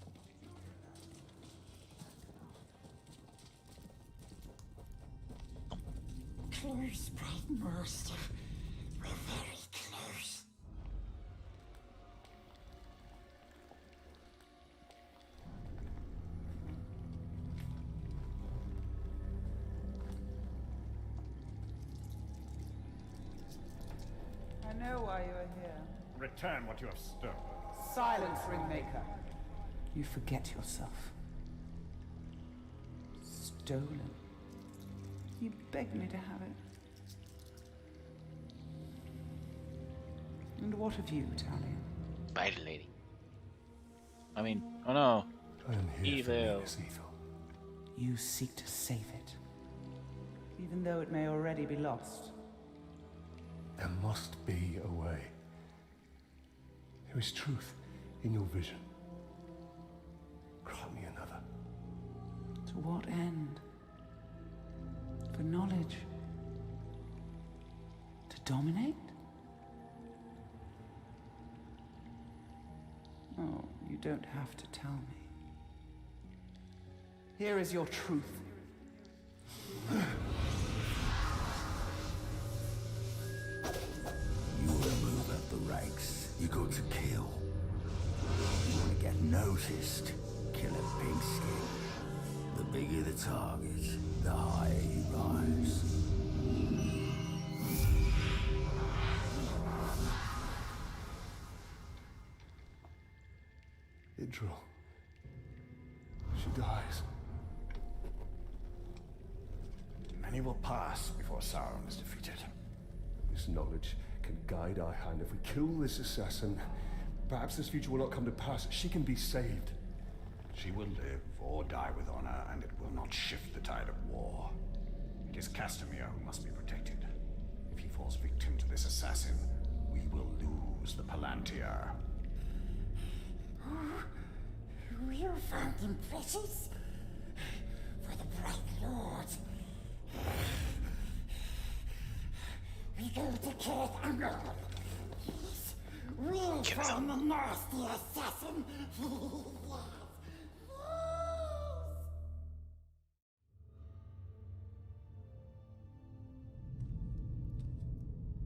Close, Bright Master. We're very close. I know why you are here. Return what you have stolen. Silence, Ringmaker. You forget yourself. Stolen. You begged me to have it. And what of you, Talia? Spiderlady. I mean, oh no. I am here for Evil. Minas Ithil. You seek to save it, even though it may already be lost. There must be a way. There is truth in your vision. Grant me another. To what end? For knowledge? To dominate? Oh, you don't have to tell me. Here is your truth. You want to move up the ranks. You got to kill. You want to get noticed. Kill a pigskin. The bigger the target, the higher you rise. Idril. She dies. Many will pass before Sauron is defeated. This knowledge can guide our hand. If we kill this assassin, perhaps this future will not come to pass. She can be saved. She will live or die with honor, and it will not shift the tide of war. It is Castamere who must be protected. If he falls victim to this assassin, we will lose the Palantir. You found him precious? For the Bright Lord. We go to Kirith Angol. Yes, we'll find the nasty assassin.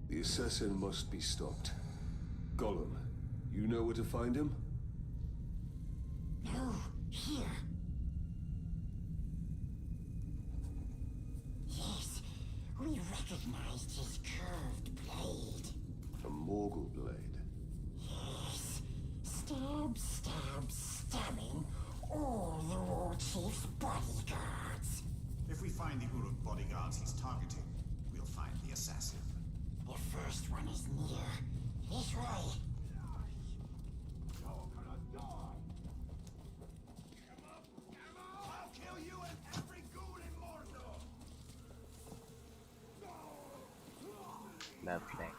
The assassin must be stopped. Gollum, you know where to find him? No, here. Yes, we recognized his curved blade. A Morgul blade. Yes, stabbing all the War Chief's bodyguards. If we find the Uruk bodyguards he's targeting, we'll find the assassin. The first one is near. This way. I'll kill you and every ghoul in Mordor! Lovely.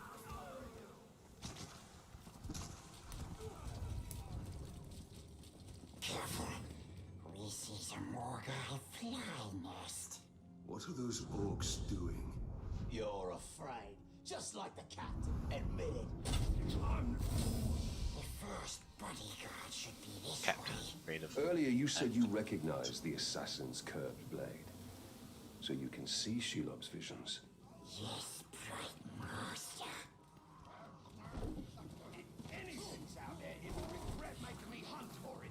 Careful. We see some Morgai fly nest. What are those orcs doing? You're afraid, just like the captain. Admit it. The first bodyguard should be this Captain, way. afraid of. Earlier you said you recognized the assassin's curved blade. So you can see Shelob's visions. Yes, Bright Master. Anything's out there, it will regret making me hunt for it.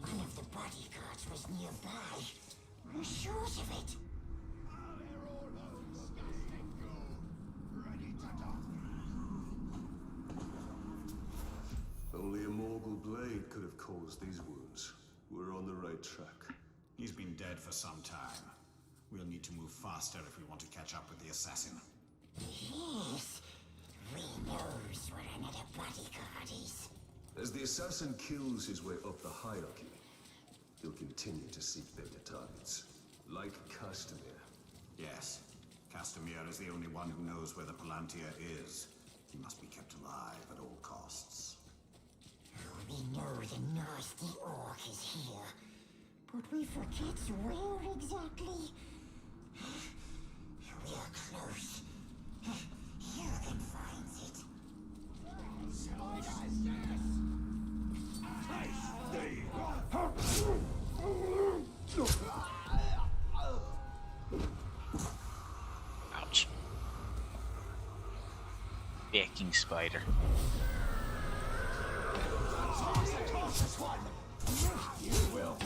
One of the bodyguards was nearby. We're sure of it. Only a Morgul blade could have caused these wounds. We're on the right track. He's been dead for some time. We'll need to move faster if we want to catch up with the assassin. Yes. We knows what another bodyguard is. As the assassin kills his way up the hierarchy, he'll continue to seek bigger targets. Like Castamere. Yes. Castamere is the only one who knows where the Palantir is. He must be kept alive at all costs. We know the nasty orc is here, but we forget where exactly. We're close. You can find it. Ouch. Backing spider. You will.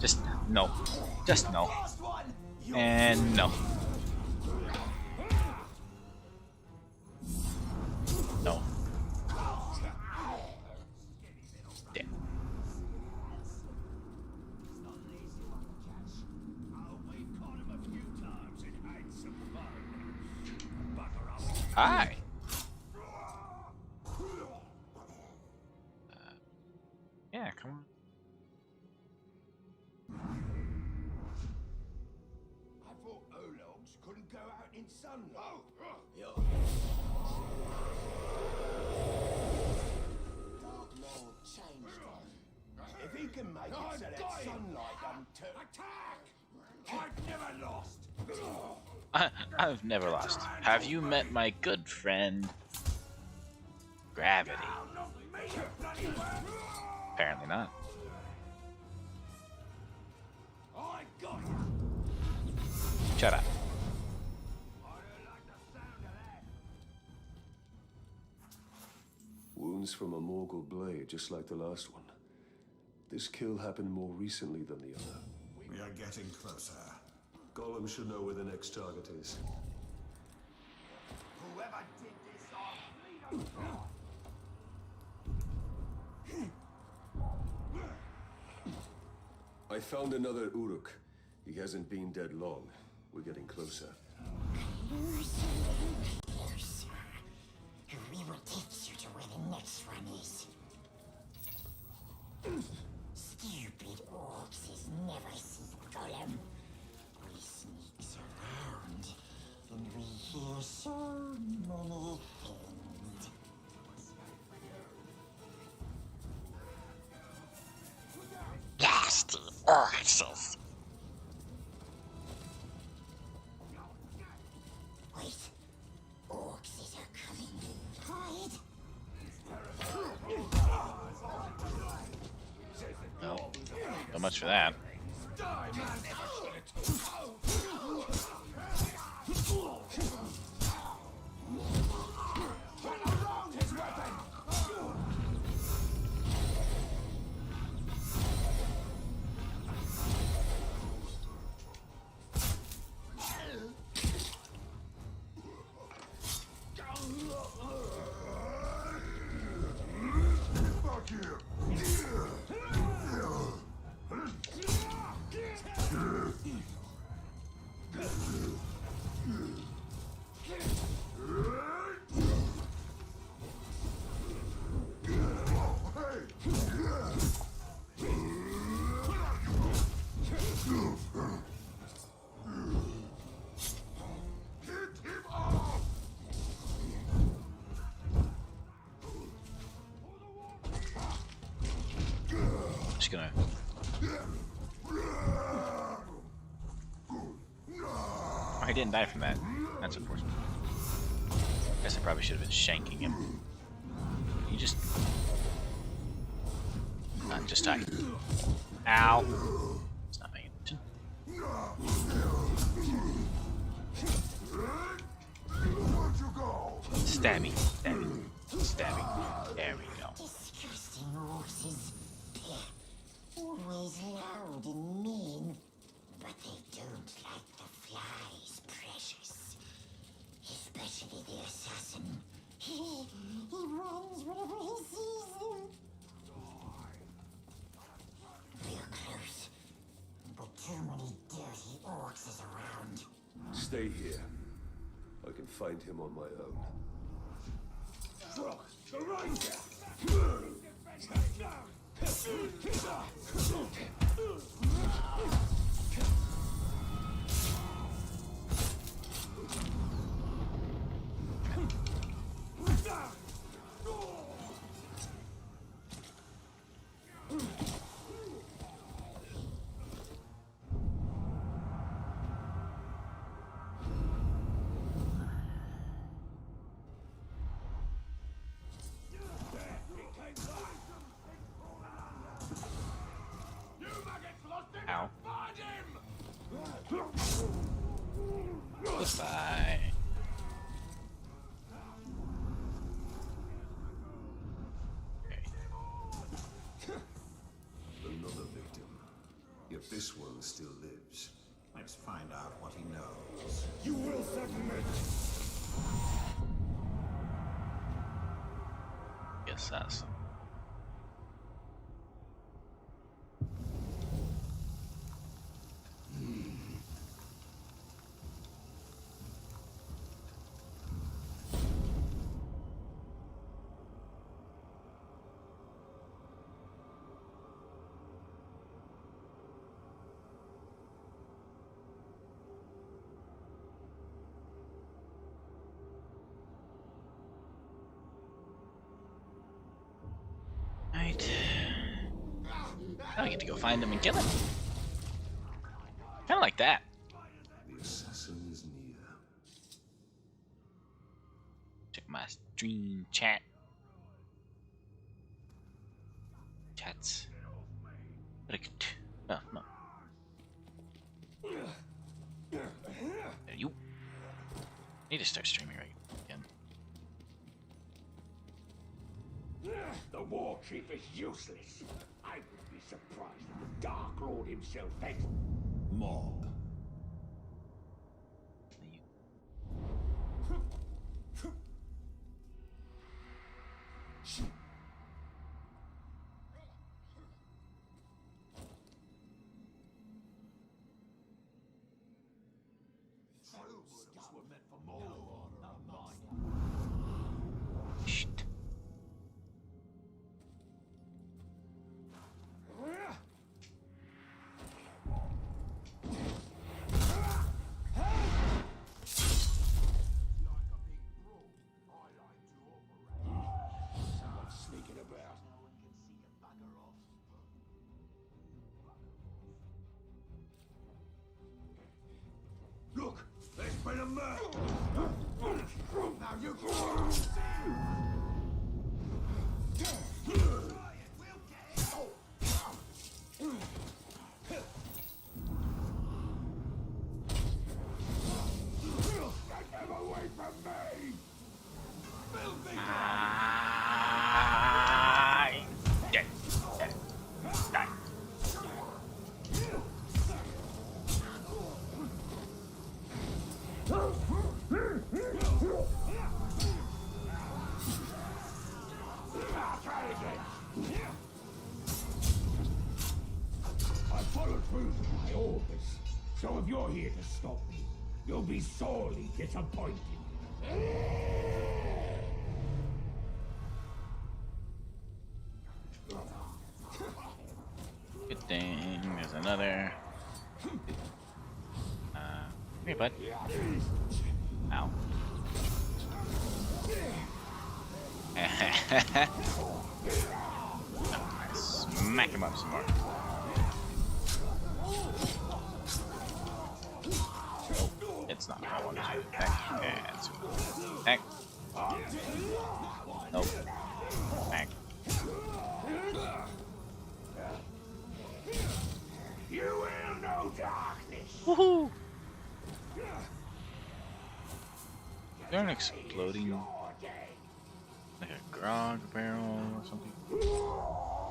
Just no. Just no. And no. No. Damn. Hi. Yeah, come on. I thought Ologs couldn't go out in sunlight. Dark Lord changed him. If he can make it so that sunlight doesn't turn... Attack! I've never lost! I've never lost. Have you met my good friend, Gravity? Apparently not. I got you! Shut up. Wounds from a Morgul blade, just like the last one. This kill happened more recently than the other. We are getting closer. Gollum should know where the next target is. Whoever did this, I'll bleed them. I found another Uruk. He hasn't been dead long. We're getting closer. Closer. We will take you to where the next one is. Stupid orcs has never seen Gollum. We sneaks around, and we hear so many things. Nasty orcs. Wait, orcs are coming. Hide. No, not much for that. Just gonna. Oh, he didn't die from that. That's unfortunate. Guess I probably should have been shanking him. You just. Not just die. Ow! It's not paying attention. Stabby, stabby, stabby. There we go. Disgusting horses. Always loud and mean. But they don't like the flies, precious. Especially the assassin. He runs whenever he sees them. We're close. But too many dirty orcs is around. Stay here. I can find him on my own. Ow. Goodbye. Another victim. If this one still lives. Let's find out what he knows. You will submit. Assassin. Alright. Now we get to go find him and kill him. Kinda like that. The assassin is near. Check my stream chat. Chats. Oh, no. You need to start streaming right again. The war chief is useless. I would be surprised if the Dark Lord himself had mob. Look, there's been a murder. Now you go. Get away from me! Dead. Die. I followed through with my orders, so if you're here to stop me, you'll be sorely disappointed. Good thing there's another. Hey, bud. Ow. Smack him up some more. It's not what I want to do. Back. Nope. Back. You will know darkness. Woohoo! Is there an exploding, like a grog barrel or something?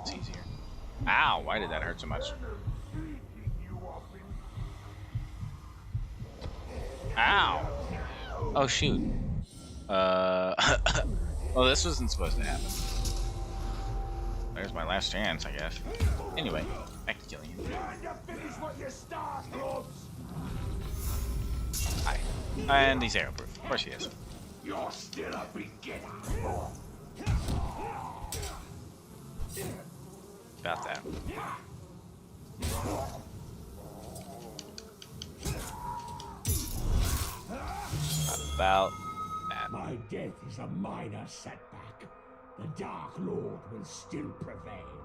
It's easier. Ow! Why did that hurt so much? Ow! Oh shoot. Well, this wasn't supposed to happen. There's my last chance, I guess. Anyway, back to killing you. Hi. And he's arrow proof. Of course he is. You're still a beginner. Got that. About that. My death is a minor setback. The Dark Lord will still prevail.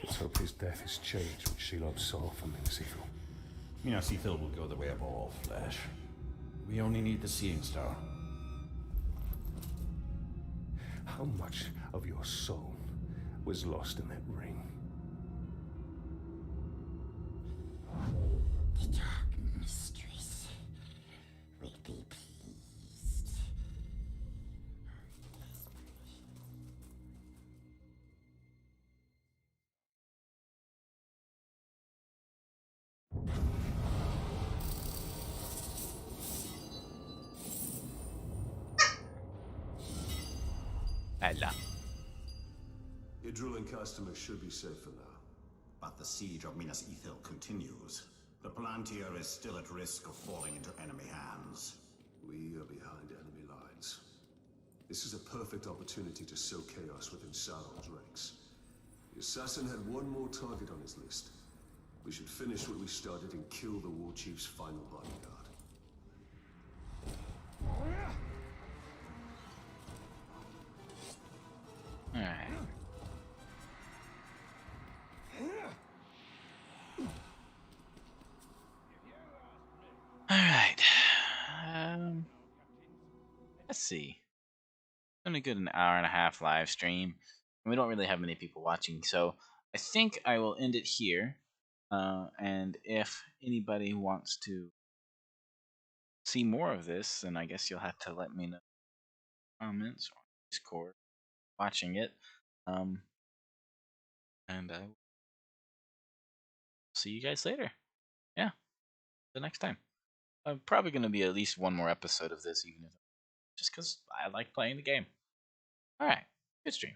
Let's hope his death has changed what Shelob saw from Minnesithal. Minnesithal will go the way of all flesh. We only need the Seeing Star. How much of your soul was lost in that ring? The Dark Mistress will be pleased. Ella. Idril and customers should be safe for now. But the siege of Minas Ithil continues. The Palantir is still at risk of falling into enemy hands. We are behind enemy lines. This is a perfect opportunity to sow chaos within Sauron's ranks. The assassin had one more target on his list. We should finish what we started and kill the war chief's final bodyguard. Alright. Alright. Let's see. It's been a good an hour and a half live stream. We don't really have many people watching, so I think I will end it here. And if anybody wants to see more of this, then I guess you'll have to let me know in the comments or Discord watching it. And I will see you guys later. Yeah, the next time. I'm probably going to be at least one more episode of this, even if just because I like playing the game. All right, good stream.